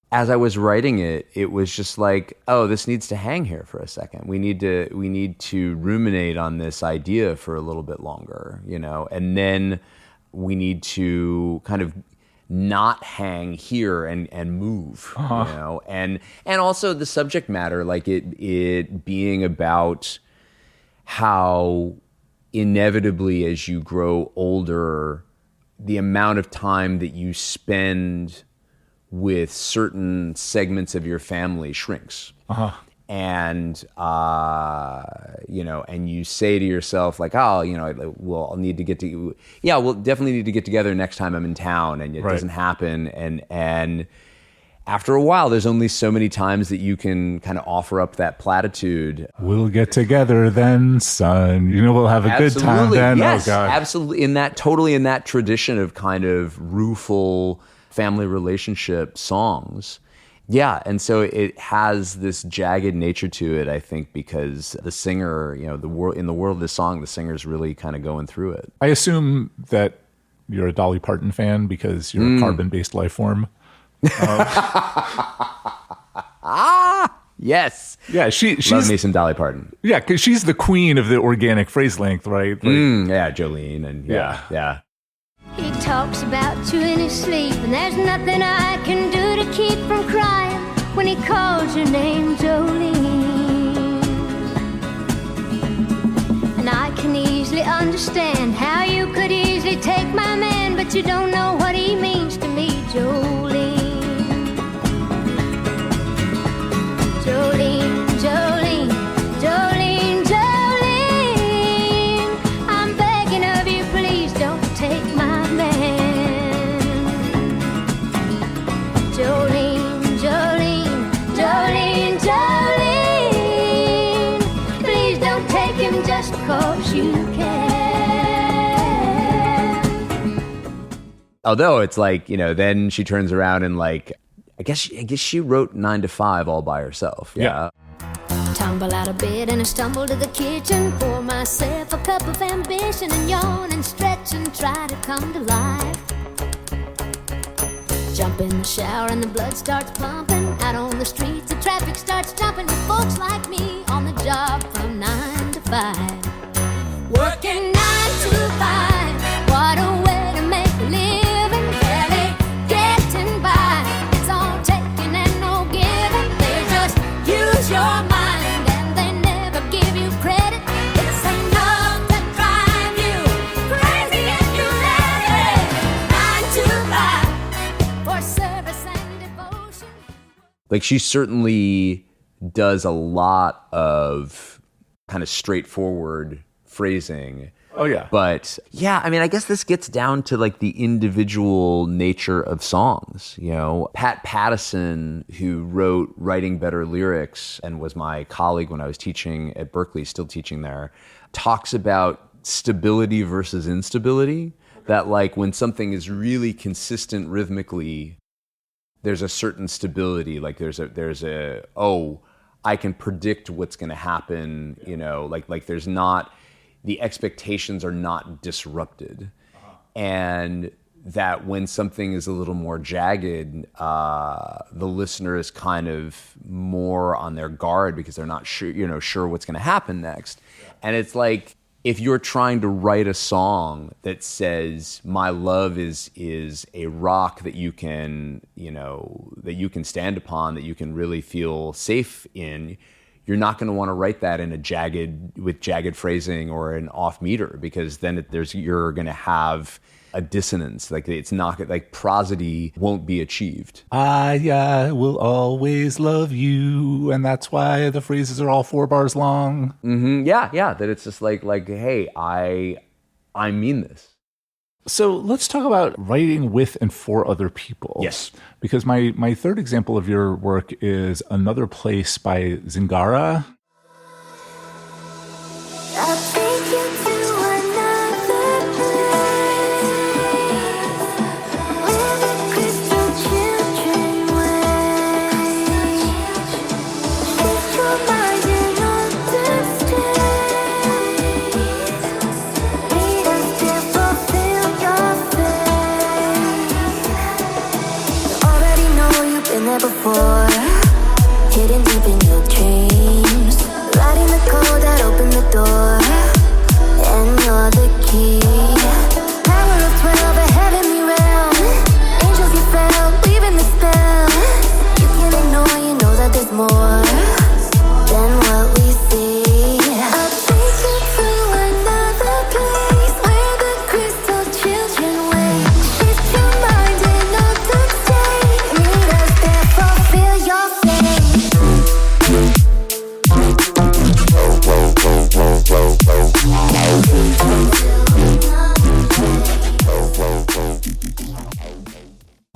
as I was writing it, it was just like, oh, this needs to hang here for a second. We need to ruminate on this idea for a little bit longer, and then we need to kind of not hang here and move, and also the subject matter, like it being about how inevitably as you grow older, the amount of time that you spend with certain segments of your family shrinks. And, and you say to yourself like, oh, we'll definitely need to get together next time I'm in town. And it doesn't happen. And after a while, there's only so many times that you can kind of offer up that platitude. We'll get together then, son. We'll have a good time then. Yes, oh, God. Absolutely. In that tradition of kind of rueful family relationship songs. Yeah, and so it has this jagged nature to it, I think, because the singer, in the world of this song, the singer's really kind of going through it. I assume that you're a Dolly Parton fan because you're a carbon-based life form. Yes. Yeah, she's love me some Dolly Parton. Yeah, because she's the queen of the organic phrase length, right? Yeah, Jolene, and yeah. He talks about you in his sleep, and there's nothing I can do to keep from crying when he calls your name, Jolene. And I can easily understand how you could easily take my man, but you don't know what he means to me, Jolene. Jolene, Jolene, Jolene, Jolene, I'm begging of you, please don't take my man. Jolene, Jolene, Jolene, Jolene, please don't take him just 'cause you can. Although it's like, then she turns around and like, I guess she wrote 9 to 5 all by herself. Yeah. Tumble out of bed and I stumble to the kitchen, pour myself a cup of ambition and yawn and stretch and try to come to life. Jump in the shower and the blood starts pumping. Out on the streets, the traffic starts jumping with folks like me on the job from 9 to 5. Working 9 to 5, what a way to make a living, barely getting by. It's all taking and no giving. They just use your mind and they never give you credit. It's enough to drive you crazy if you let it. 9 to 5 for service and devotion. Like she certainly does a lot of kind of straightforward phrasing. Oh, yeah. But yeah, I mean, I guess this gets down to like the individual nature of songs. Pat Pattison, who wrote Writing Better Lyrics and was my colleague when I was teaching at Berkeley, still teaching there, talks about stability versus instability. That like when something is really consistent rhythmically, there's a certain stability. Like there's a I can predict what's going to happen. Like there's not, the expectations are not disrupted. And that when something is a little more jagged, the listener is kind of more on their guard because they're not sure what's going to happen next. And it's like, if you're trying to write a song that says my love is a rock that you can stand upon, that you can really feel safe in, you're not going to want to write that in with jagged phrasing or an off meter, because then you're going to have a dissonance. Like it's not like prosody won't be achieved. I will always love you, and that's why the phrases are all 4 bars long. Mm-hmm. Yeah. That it's just like, hey, I mean this. So let's talk about writing with and for other people. Yes. Because my third example of your work is Another Place by Zingara. I'll take you to another place where the crystal children wait. Shift your mind and understand. Lead us to fulfill your fate. You already know you've been there before, hidden deep in your dreams.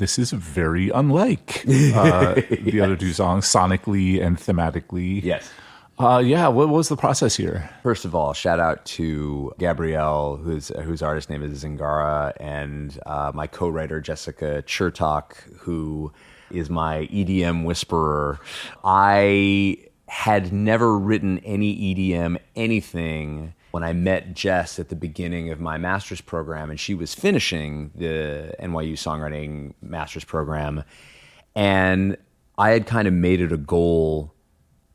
this is very unlike the other two songs, sonically and thematically. Yes. What was the process here? First of all, shout out to Gabrielle, whose artist name is Zingara, and my co-writer Jessica Chertok, who is my EDM whisperer. I had never written any EDM anything when I met Jess at the beginning of my master's program, and she was finishing the NYU songwriting master's program, and I had kind of made it a goal.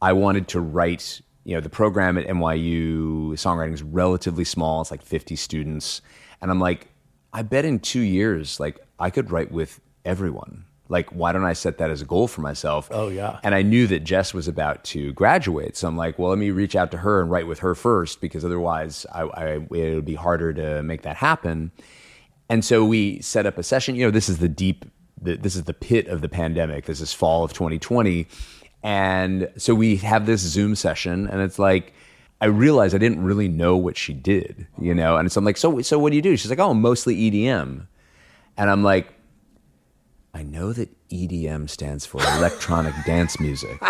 I wanted to write, the program at NYU songwriting is relatively small. It's like 50 students. And I'm like, I bet in 2 years, like I could write with everyone. Like, why don't I set that as a goal for myself? Oh, yeah. And I knew that Jess was about to graduate. So I'm like, well, let me reach out to her and write with her first, because otherwise it would be harder to make that happen. And so we set up a session. This is this is the pit of the pandemic. This is fall of 2020. And so we have this Zoom session, and it's like, I realized I didn't really know what she did, And so I'm like, so what do you do? She's like, oh, mostly EDM. And I'm like, I know that EDM stands for electronic dance music.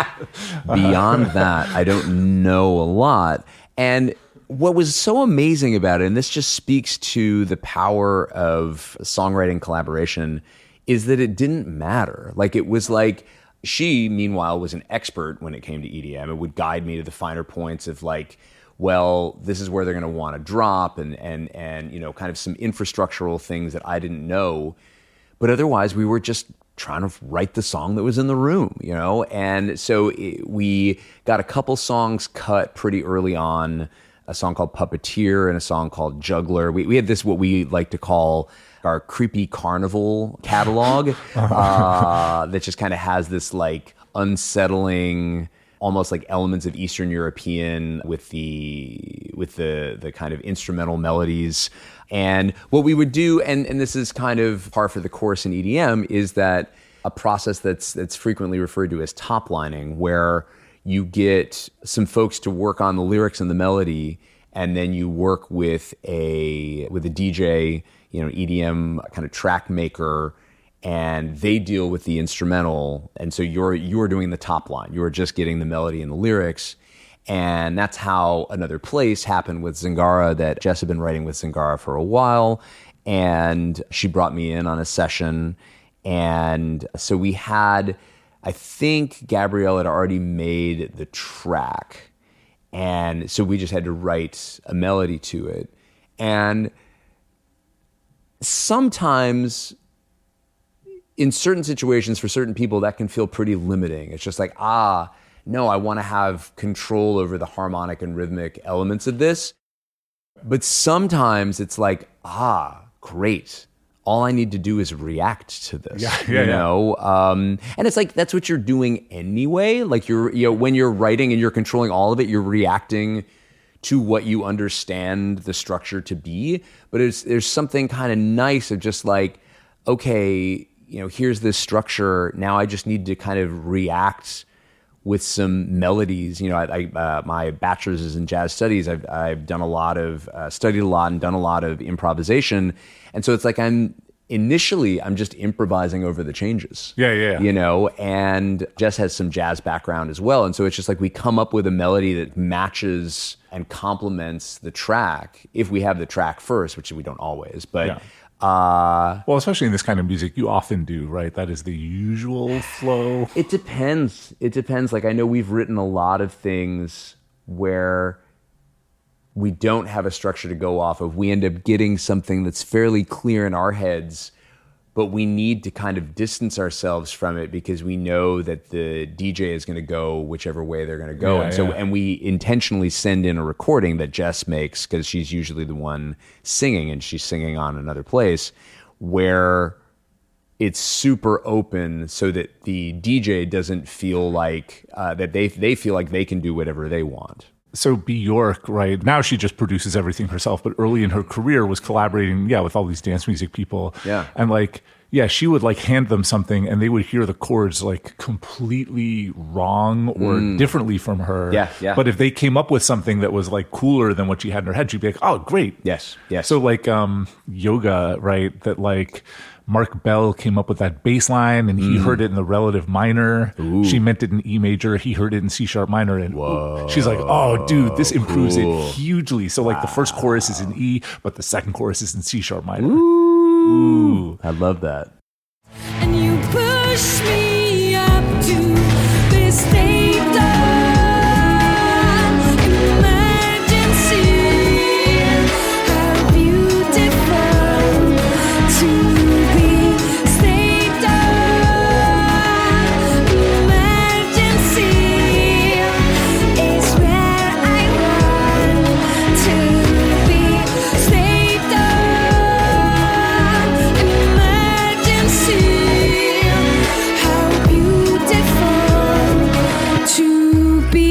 Beyond that, I don't know a lot. And what was so amazing about it, and this just speaks to the power of songwriting collaboration, is that it didn't matter. Like, it was like, she, meanwhile, was an expert when it came to EDM. It would guide me to the finer points of like, well, this is where they're going to want to drop and kind of some infrastructural things that I didn't know. But otherwise, we were just trying to write the song that was in the room, And so we got a couple songs cut pretty early on, a song called Puppeteer and a song called Juggler. We had this, what we like to call our creepy carnival catalog that just kind of has this like unsettling, almost like elements of Eastern European with the kind of instrumental melodies. And what we would do, and this is kind of par for the course in EDM, is that a process that's frequently referred to as top lining, where you get some folks to work on the lyrics and the melody, and then you work with a DJ, EDM kind of track maker, and they deal with the instrumental. And so you're doing the top line. You're just getting the melody and the lyrics. And that's how Another Place happened with Zingara, that Jess had been writing with Zingara for a while. And she brought me in on a session. And so we had, I think Gabrielle had already made the track. And so we just had to write a melody to it. And sometimes in certain situations for certain people, that can feel pretty limiting. It's just like, no, I want to have control over the harmonic and rhythmic elements of this. But sometimes it's like, great. All I need to do is react to this, you know? And it's like, that's what you're doing anyway. Like when you're writing and you're controlling all of it, you're reacting to what you understand the structure to be. But there's something kind of nice of just like, okay, here's this structure. Now I just need to kind of react with some melodies. My bachelor's is in jazz studies. I've done a lot of, studied a lot and done a lot of improvisation. And so it's like I'm just improvising over the changes. Yeah. And Jess has some jazz background as well. And so it's just like we come up with a melody that matches and complements the track if we have the track first, which we don't always. But well, especially in this kind of music, you often do, right? That is the usual flow. It depends. Like, I know we've written a lot of things where we don't have a structure to go off of. We end up getting something that's fairly clear in our heads, but we need to kind of distance ourselves from it because we know that the DJ is going to go whichever way they're going to go. And we intentionally send in a recording that Jess makes, because she's usually the one singing, and she's singing on Another Place, where it's super open so that the DJ doesn't feel like that they feel like they can do whatever they want. So Björk, right, now she just produces everything herself, but early in her career was collaborating, with all these dance music people. Yeah. And like, Yeah, she would like hand them something and they would hear the chords like completely wrong or differently from her. Yeah. But if they came up with something that was like cooler than what she had in her head, she'd be like, oh, great. Yes. So like Jóga, right? That like Mark Bell came up with that bass line and he heard it in the relative minor. Ooh. She meant it in E major. He heard it in C sharp minor. And she's like, oh, dude, this improves it hugely. So like the first chorus is in E, but the second chorus is in C sharp minor. Ooh. I love that. And you push me up to this state of emergency. How beautiful to be state of emergency is where I want to be. State of emergency. How beautiful to be.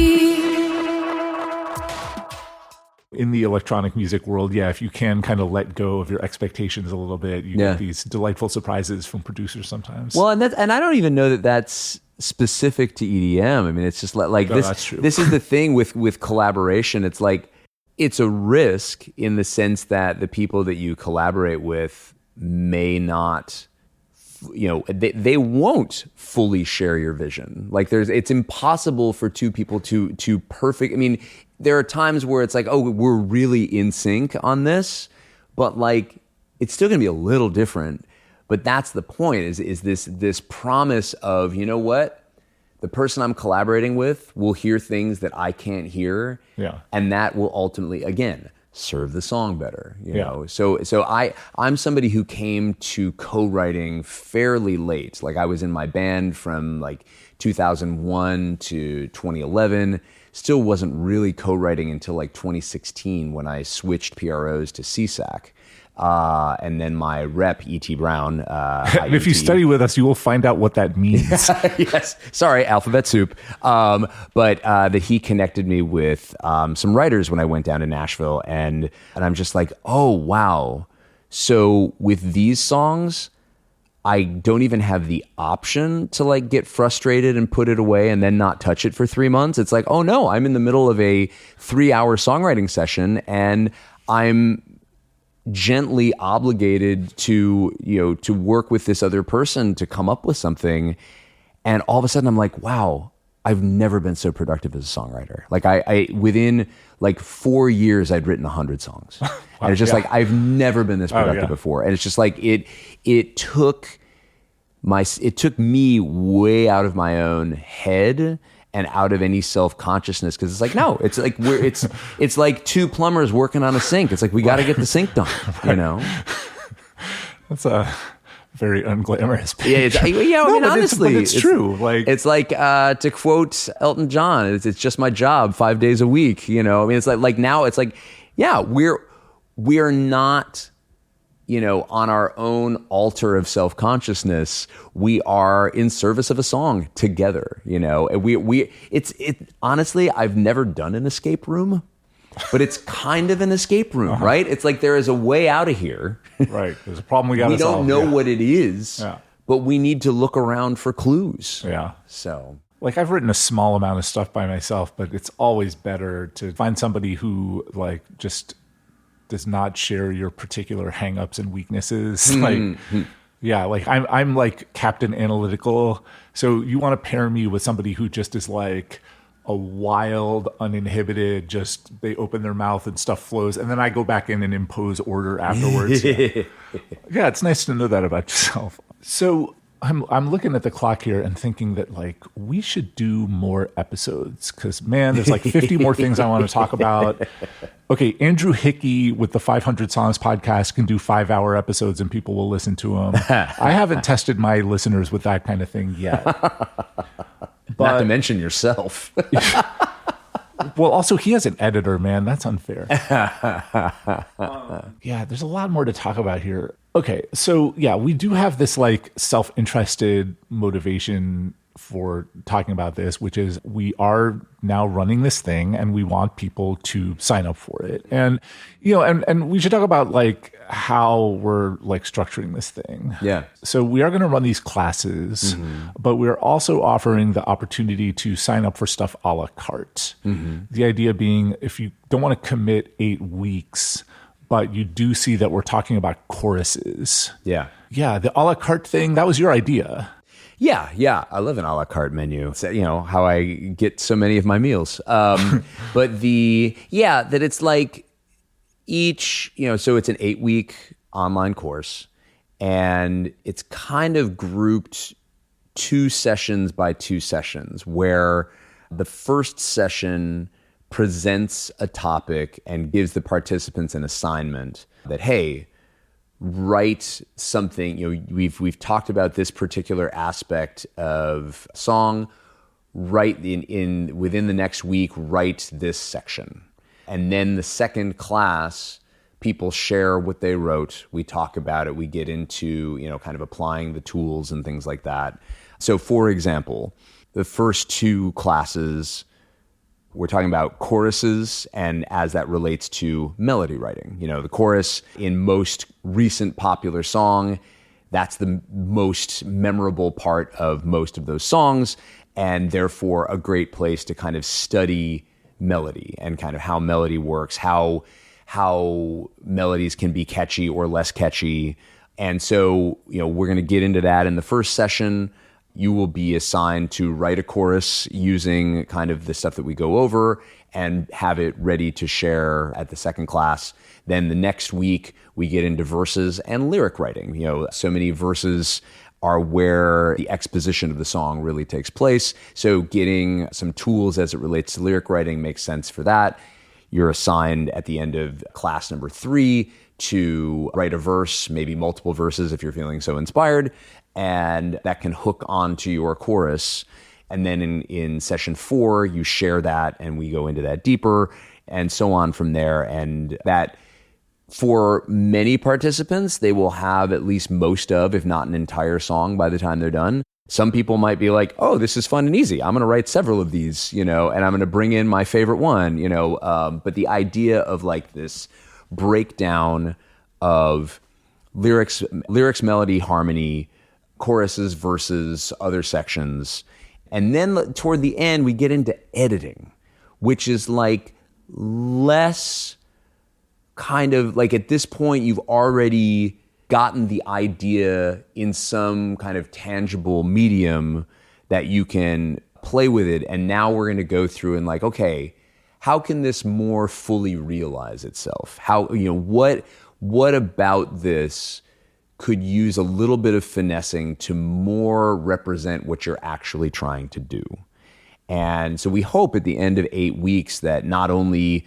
In the electronic music world, yeah, if you can kind of let go of your expectations a little bit, you get these delightful surprises from producers sometimes. Well, and I don't even know that that's specific to EDM. I mean, it's just like this. That's true. This is the thing with collaboration. It's like it's a risk in the sense that the people that you collaborate with may not, they won't fully share your vision. Like it's impossible for two people to perfect. I mean, there are times where it's like, oh, we're really in sync on this, but like it's still going to be a little different. But that's the point is this promise of, you know what? The person I'm collaborating with will hear things that I can't hear. Yeah. And that will ultimately, again, serve the song better, you know? So I'm somebody who came to co-writing fairly late. Like I was in my band from like 2001 to 2011, still wasn't really co-writing until like 2016 when I switched PROs to CSAC. And then my rep, E.T. Brown. And if you study with us, you will find out what that means. Yes. Sorry, alphabet soup. But that he connected me with some writers when I went down to Nashville. And I'm just like, oh, wow. So with these songs, I don't even have the option to like get frustrated and put it away and then not touch it for 3 months. It's like, oh no, I'm in the middle of a 3-hour songwriting session and I'm gently obligated to work with this other person to come up with something. And all of a sudden I'm like, wow, I've never been so productive as a songwriter. Like I within like 4 years, I'd written 100 songs. Wow, and it's just like, I've never been this productive before. And it's just like, it took me way out of my own head and out of any self-consciousness. Cause it's like, no, it's like, it's like two plumbers working on a sink. It's like, we got to get the sink done, you know? That's a very unglamorous picture. I mean, honestly, it's true. Like it's like to quote Elton John, it's just my job 5 days a week. You know, I mean, it's like now it's like, yeah, we're not, on our own altar of self-consciousness. We are in service of a song together. And honestly, I've never done an escape room. But it's kind of an escape room, right? It's like there is a way out of here. Right. There's a problem we got to solve. We don't know what it is, but we need to look around for clues. Yeah. So, like, I've written a small amount of stuff by myself, but it's always better to find somebody who, like, just does not share your particular hangups and weaknesses. Mm-hmm. Like, I'm like Captain Analytical. So you want to pair me with somebody who just is like a wild, uninhibited, just they open their mouth and stuff flows. And then I go back in and impose order afterwards. Yeah, it's nice to know that about yourself. So I'm looking at the clock here and thinking that like we should do more episodes because man, there's like 50 more things I want to talk about. Okay, Andrew Hickey with the 500 Songs podcast can do 5-hour episodes and people will listen to them. I haven't tested my listeners with that kind of thing yet. But, not to mention yourself. Well, also, he has an editor, man. That's unfair. Yeah, there's a lot more to talk about here. Okay, so yeah, we do have this like self-interested motivation for talking about this, which is we are now running this thing and we want people to sign up for it. And, and we should talk about like how we're like structuring this thing. Yeah. So we are going to run these classes, but we're also offering the opportunity to sign up for stuff a la carte. The idea being, if you don't want to commit 8 weeks, but you do see that we're talking about choruses. Yeah. Yeah, the a la carte thing, that was your idea. Yeah. I love an a la carte menu. It's, how I get so many of my meals. But that it's like each, so it's an 8-week online course, and it's kind of grouped 2 sessions by 2 sessions, where the first session presents a topic and gives the participants an assignment that, hey, write something. We've talked about this particular aspect of song. Write within the next week, write this section. And then the second class, people share what they wrote. We talk about it. We get into, kind of applying the tools and things like that. So for example, the first 2 classes, we're talking about choruses and as that relates to melody writing. The chorus in most recent popular song, that's the most memorable part of most of those songs, and therefore a great place to kind of study melody and kind of how melody works, how melodies can be catchy or less catchy. And so, we're going to get into that in the first session. You will be assigned to write a chorus using kind of the stuff that we go over and have it ready to share at the second class. Then the next week, we get into verses and lyric writing. So many verses are where the exposition of the song really takes place. So getting some tools as it relates to lyric writing makes sense for that. You're assigned at the end of class number 3 to write a verse, maybe multiple verses if you're feeling so inspired, and that can hook onto your chorus. And then in session 4, you share that and we go into that deeper and so on from there. And that, for many participants, they will have at least most of, if not an entire song by the time they're done. Some people might be like, oh, this is fun and easy. I'm going to write several of these, and I'm going to bring in my favorite one, But the idea of like this breakdown of lyrics, melody, harmony, choruses, verses, other sections. And then toward the end, we get into editing, which is like less kind of like, at this point, you've already gotten the idea in some kind of tangible medium that you can play with it. And now we're going to go through and like, okay, how can this more fully realize itself? How, what about this could use a little bit of finessing to more represent what you're actually trying to do? And so we hope at the end of 8 weeks that not only,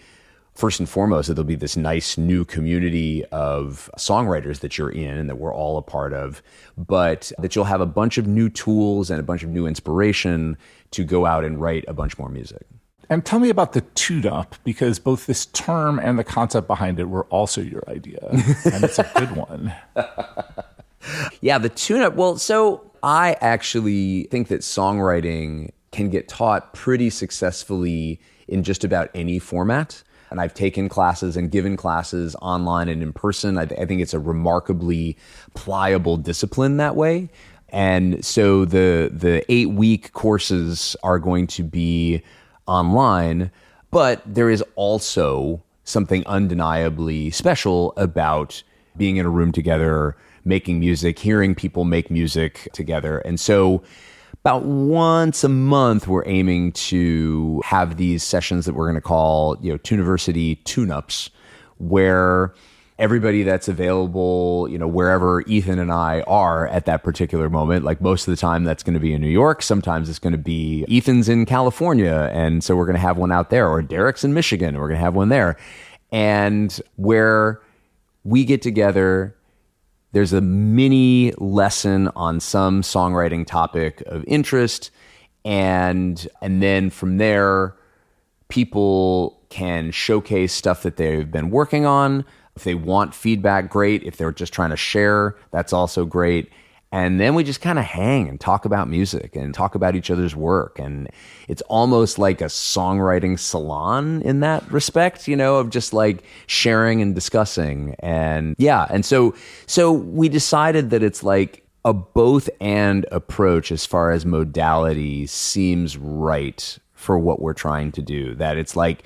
first and foremost, that there'll be this nice new community of songwriters that you're in and that we're all a part of, but that you'll have a bunch of new tools and a bunch of new inspiration to go out and write a bunch more music. And tell me about the tune-up, because both this term and the concept behind it were also your idea, and it's a good one. Yeah, the tune-up. Well, so I actually think that songwriting can get taught pretty successfully in just about any format. And I've taken classes and given classes online and in person. I think it's a remarkably pliable discipline that way. And so the 8-week courses are going to be online, but there is also something undeniably special about being in a room together, making music, hearing people make music together. And so about once a month, we're aiming to have these sessions that we're going to call, Tuniversity tune-ups, where everybody that's available, wherever Ethan and I are at that particular moment, like most of the time that's going to be in New York. Sometimes it's going to be Ethan's in California, and so we're going to have one out there, or Derek's in Michigan, and we're going to have one there. And where we get together, there's a mini lesson on some songwriting topic of interest, and then from there, people can showcase stuff that they've been working on. If they want feedback, great. If they're just trying to share, that's also great. And then we just kind of hang and talk about music and talk about each other's work. And it's almost like a songwriting salon in that respect, of just like sharing and discussing. And yeah. And so we decided that it's like a both and approach as far as modality seems right for what we're trying to do. That it's like,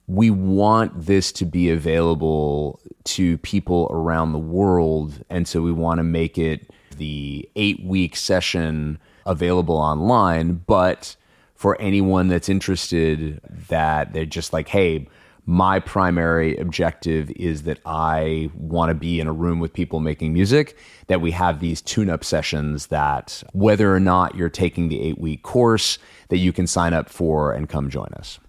we want this to be available to people around the world. And so we want to make it the 8-week session available online. But for anyone that's interested, that they're just like, hey, my primary objective is that I want to be in a room with people making music, that we have these tune-up sessions that whether or not you're taking the 8-week course, that you can sign up for and come join us.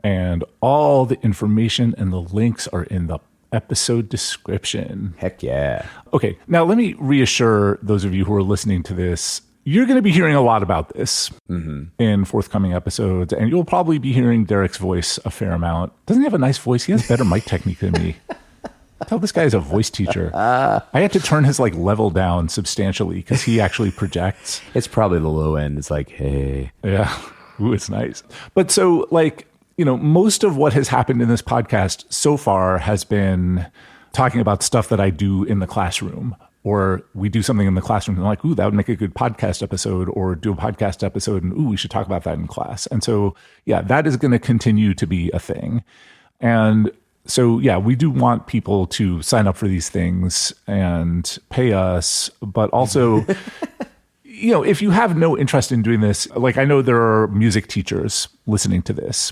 And all the information and the links are in the episode description. Heck yeah. Okay, now let me reassure those of you who are listening to this, you're going to be hearing a lot about this in forthcoming episodes, and you'll probably be hearing Derek's voice a fair amount. Doesn't he have a nice voice? He has better mic technique than me. Tell this guy is a voice teacher. I had to turn his level down substantially because he actually projects. It's probably the low end. It's like, hey. Yeah. Ooh, it's nice. But so most of what has happened in this podcast so far has been talking about stuff that I do in the classroom, or we do something in the classroom and like, ooh, that would make a good podcast episode, or do a podcast episode and ooh, we should talk about that in class. And so, yeah, that is going to continue to be a thing. And so, yeah, we do want people to sign up for these things and pay us, but also, if you have no interest in doing this, I know there are music teachers listening to this.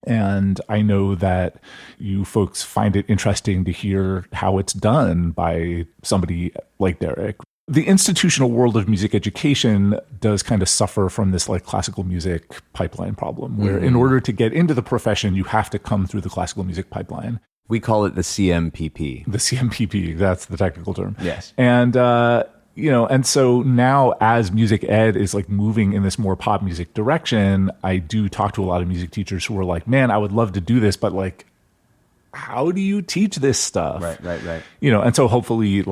And I know that you folks find it interesting to hear how it's done by somebody like Derek. The institutional world of music education does kind of suffer from this classical music pipeline problem, where in order to get into the profession, you have to come through the classical music pipeline. We call it the CMPP. The CMPP, that's the technical term. Yes. And, and so now as music ed is moving in this more pop music direction, I do talk to a lot of music teachers who are like, man, I would love to do this, but how do you teach this stuff? Right. And so hopefully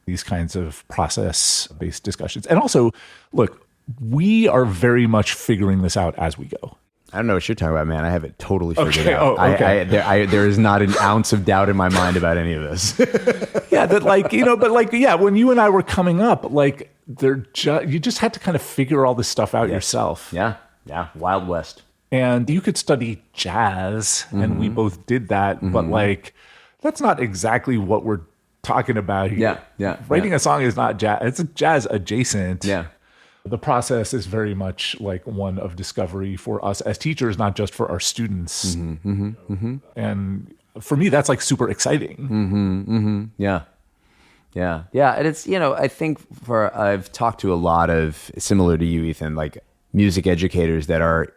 these kinds of process-based discussions. And also, look, we are very much figuring this out as we go. I don't know what you're talking about, man. I have it totally figured out. Oh, okay. There is not an ounce of doubt in my mind about any of this. Yeah, that when you and I were coming up, you just had to kind of figure all this stuff out yourself. Yeah, Wild West. And you could study jazz, and we both did that, but that's not exactly what we're talking about here. Yeah. Writing a song is not jazz; it's jazz adjacent. Yeah. The process is very much one of discovery for us as teachers, not just for our students. And for me, that's super exciting. Yeah. And it's, I think I've talked to a lot of, similar to you, Ethan, music educators that are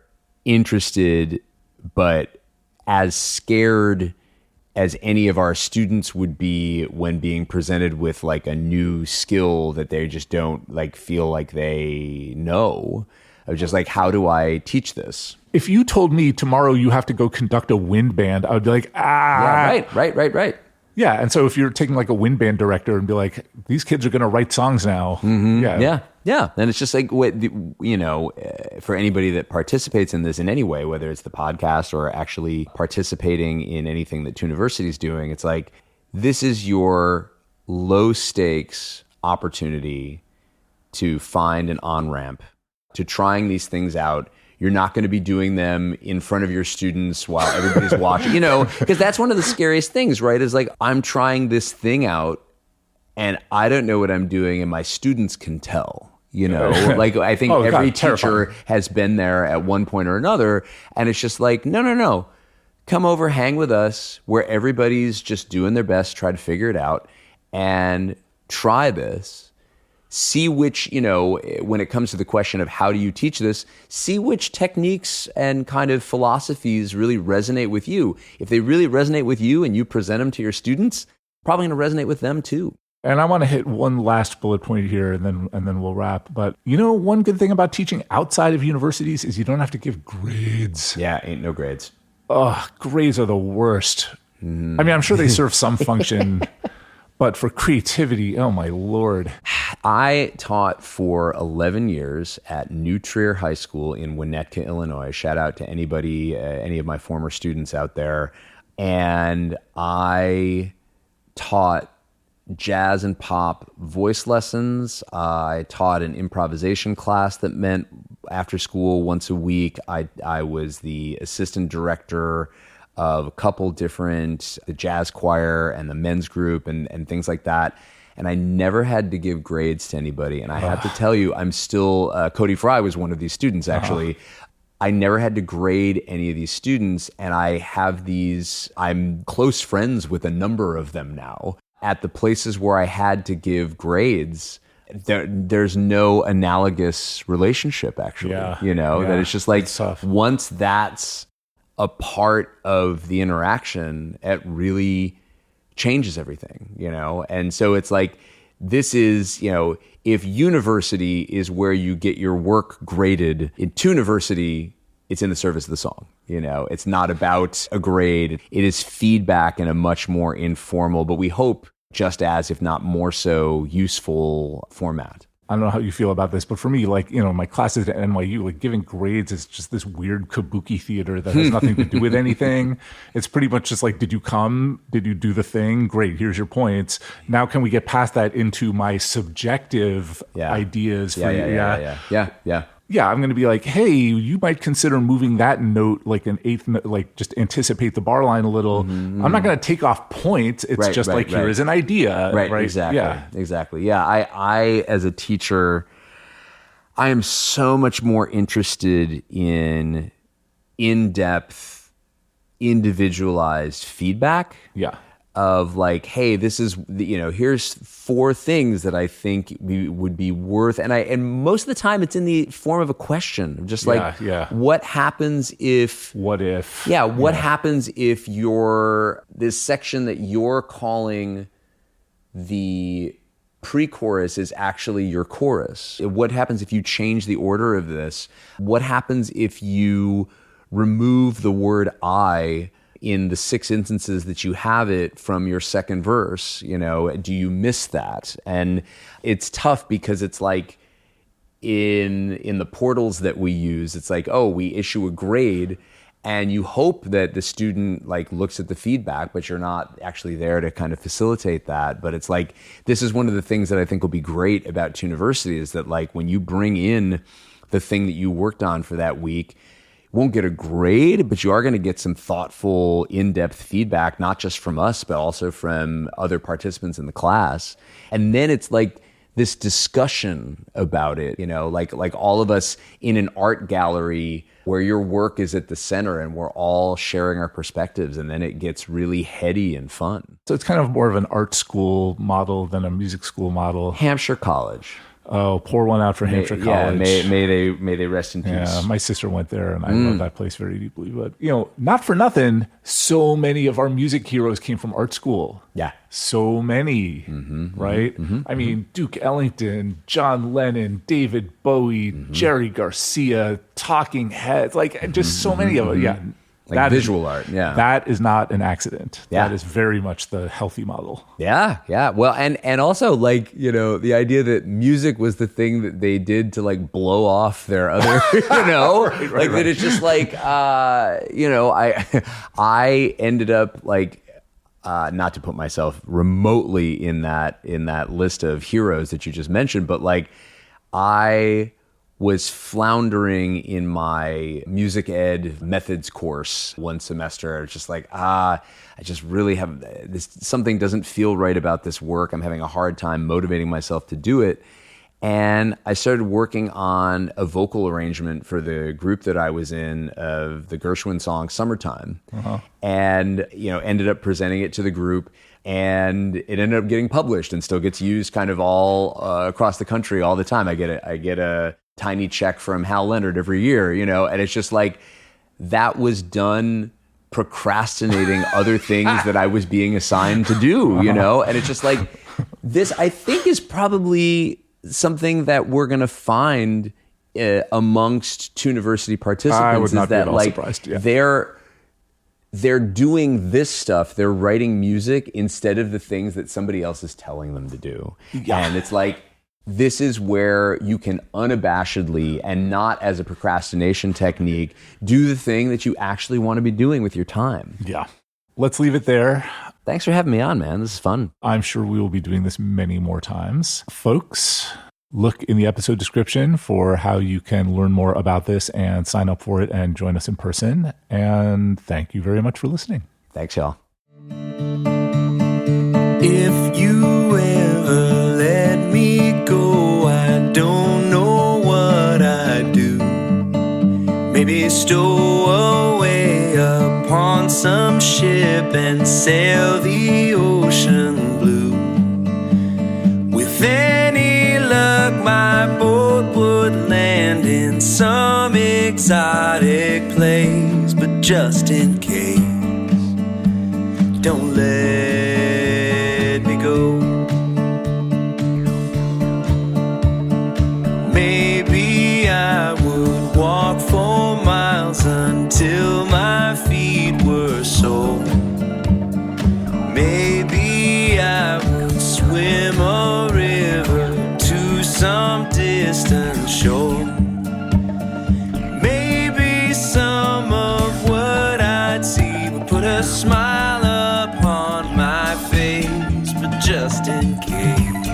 interested, but as scared as any of our students would be when being presented with a new skill that they just don't feel like they know. Of just how do I teach this? If you told me tomorrow you have to go conduct a wind band, I would be like, Yeah, right. Yeah, and so if you're taking a wind band director and be like, these kids are going to write songs now. Yeah. And it's just for anybody that participates in this in any way, whether it's the podcast or actually participating in anything that Tuniversity is doing, it's this is your low stakes opportunity to find an on-ramp to trying these things out. You're not going to be doing them in front of your students while everybody's watching, because that's one of the scariest things, right? Is I'm trying this thing out and I don't know what I'm doing and my students can tell, I think every teacher has been there at one point or another. And it's just no. Come over, hang with us where everybody's just doing their best, try to figure it out and try this. See which, when it comes to the question of how do you teach this, see which techniques and kind of philosophies really resonate with you. If they really resonate with you and you present them to your students, probably going to resonate with them too. And I want to hit one last bullet point here and then we'll wrap. But one good thing about teaching outside of universities is you don't have to give grades. Yeah, ain't no grades. Grades are the worst. I mean, I'm sure they serve some function, but for creativity, oh my Lord. I taught for 11 years at New Trier High School in Winnetka, Illinois. Shout out to anybody, any of my former students out there. And I taught jazz and pop voice lessons. I taught an improvisation class that meant after school once a week. I was the assistant director of a couple different, the jazz choir and the men's group and things like that. And I never had to give grades to anybody. And I have to tell you, I'm still, Cody Fry was one of these students, actually. I never had to grade any of these students. And I'm close friends with a number of them now. At the places where I had to give grades, there's no analogous relationship, actually. That it's just like, once that's a part of the interaction, it really changes everything, And so it's like, this is, if University is where you get your work graded, in Tuniversity, it's in the service of the song. It's not about a grade. It is feedback in a much more informal, but we hope just as, if not more so, useful format. I don't know how you feel about this, but for me, my classes at NYU, giving grades is just this weird kabuki theater that has nothing to do with anything. It's pretty much just like, did you come? Did you do the thing? Great, here's your points. Now can we get past that into my subjective ideas? Yeah, I'm going to be like, hey, you might consider moving that note like an eighth note, just anticipate the bar line a little. Mm-hmm. I'm not going to take off points. It's here is an idea. Right? Exactly. Yeah, I as a teacher, I am so much more interested in in-depth, individualized feedback. Yeah. Of hey, this is, here's 4 things that I think would be worth, and most of the time it's in the form of a question, just what happens if? What happens if this section that you're calling the pre-chorus is actually your chorus? What happens if you change the order of this? What happens if you remove the word I in the 6 instances that you have it from your second verse? Do you miss that? And it's tough because it's like in the portals that we use, it's like, oh, we issue a grade and you hope that the student looks at the feedback, but you're not actually there to kind of facilitate that. But it's like, this is one of the things that I think will be great about Tuniversity is that when you bring in the thing that you worked on for that week, won't get a grade, but you are going to get some thoughtful, in-depth feedback, not just from us, but also from other participants in the class. And then it's like this discussion about it, like all of us in an art gallery where your work is at the center and we're all sharing our perspectives, and then it gets really heady and fun. So it's kind of more of an art school model than a music school model. Hampshire College. Oh, pour one out for Hampshire College. May they rest in peace. Yeah, my sister went there, and I love that place very deeply. But not for nothing, so many of our music heroes came from art school. Yeah, so many, right? Mm-hmm, I mean, Duke Ellington, John Lennon, David Bowie, Jerry Garcia, Talking Heads, just so many of them. Yeah. That visual art, yeah. That is not an accident. Yeah. That is very much the healthy model. Yeah. Well, and also the idea that music was the thing that they did to blow off their other, right. That it's just I ended up not to put myself remotely in that list of heroes that you just mentioned, but I was floundering in my music ed methods course one semester. It's just I just really have this, something doesn't feel right about this work. I'm having a hard time motivating myself to do it. And I started working on a vocal arrangement for the group that I was in of the Gershwin song Summertime. And, ended up presenting it to the group, and it ended up getting published and still gets used kind of all across the country all the time. I get a tiny check from Hal Leonard every year, and it's just that was done procrastinating other things that I was being assigned to do, and it's just this, I think, is probably something that we're going to find amongst Tuniversity participants. I would not is that be at all surprised. Yeah. They're doing this stuff. They're writing music instead of the things that somebody else is telling them to do. Yeah. And it's this is where you can unabashedly and not as a procrastination technique do the thing that you actually want to be doing with your time. Yeah. Let's leave it there. Thanks for having me on, man. This is fun. I'm sure we will be doing this many more times. Folks, look in the episode description for how you can learn more about this and sign up for it and join us in person. And thank you very much for listening. Thanks, y'all. If you ever let me go, I don't know what I'd do. Maybe stow away upon some ship and sail the ocean blue. With any luck, my boat would land in some exotic place. But just in case, don't let me go. Maybe I would walk for miles until my feet were sore. Maybe I would swim a river to some distant shore. Maybe some of what I'd see would put a smile upon my face, but just in case,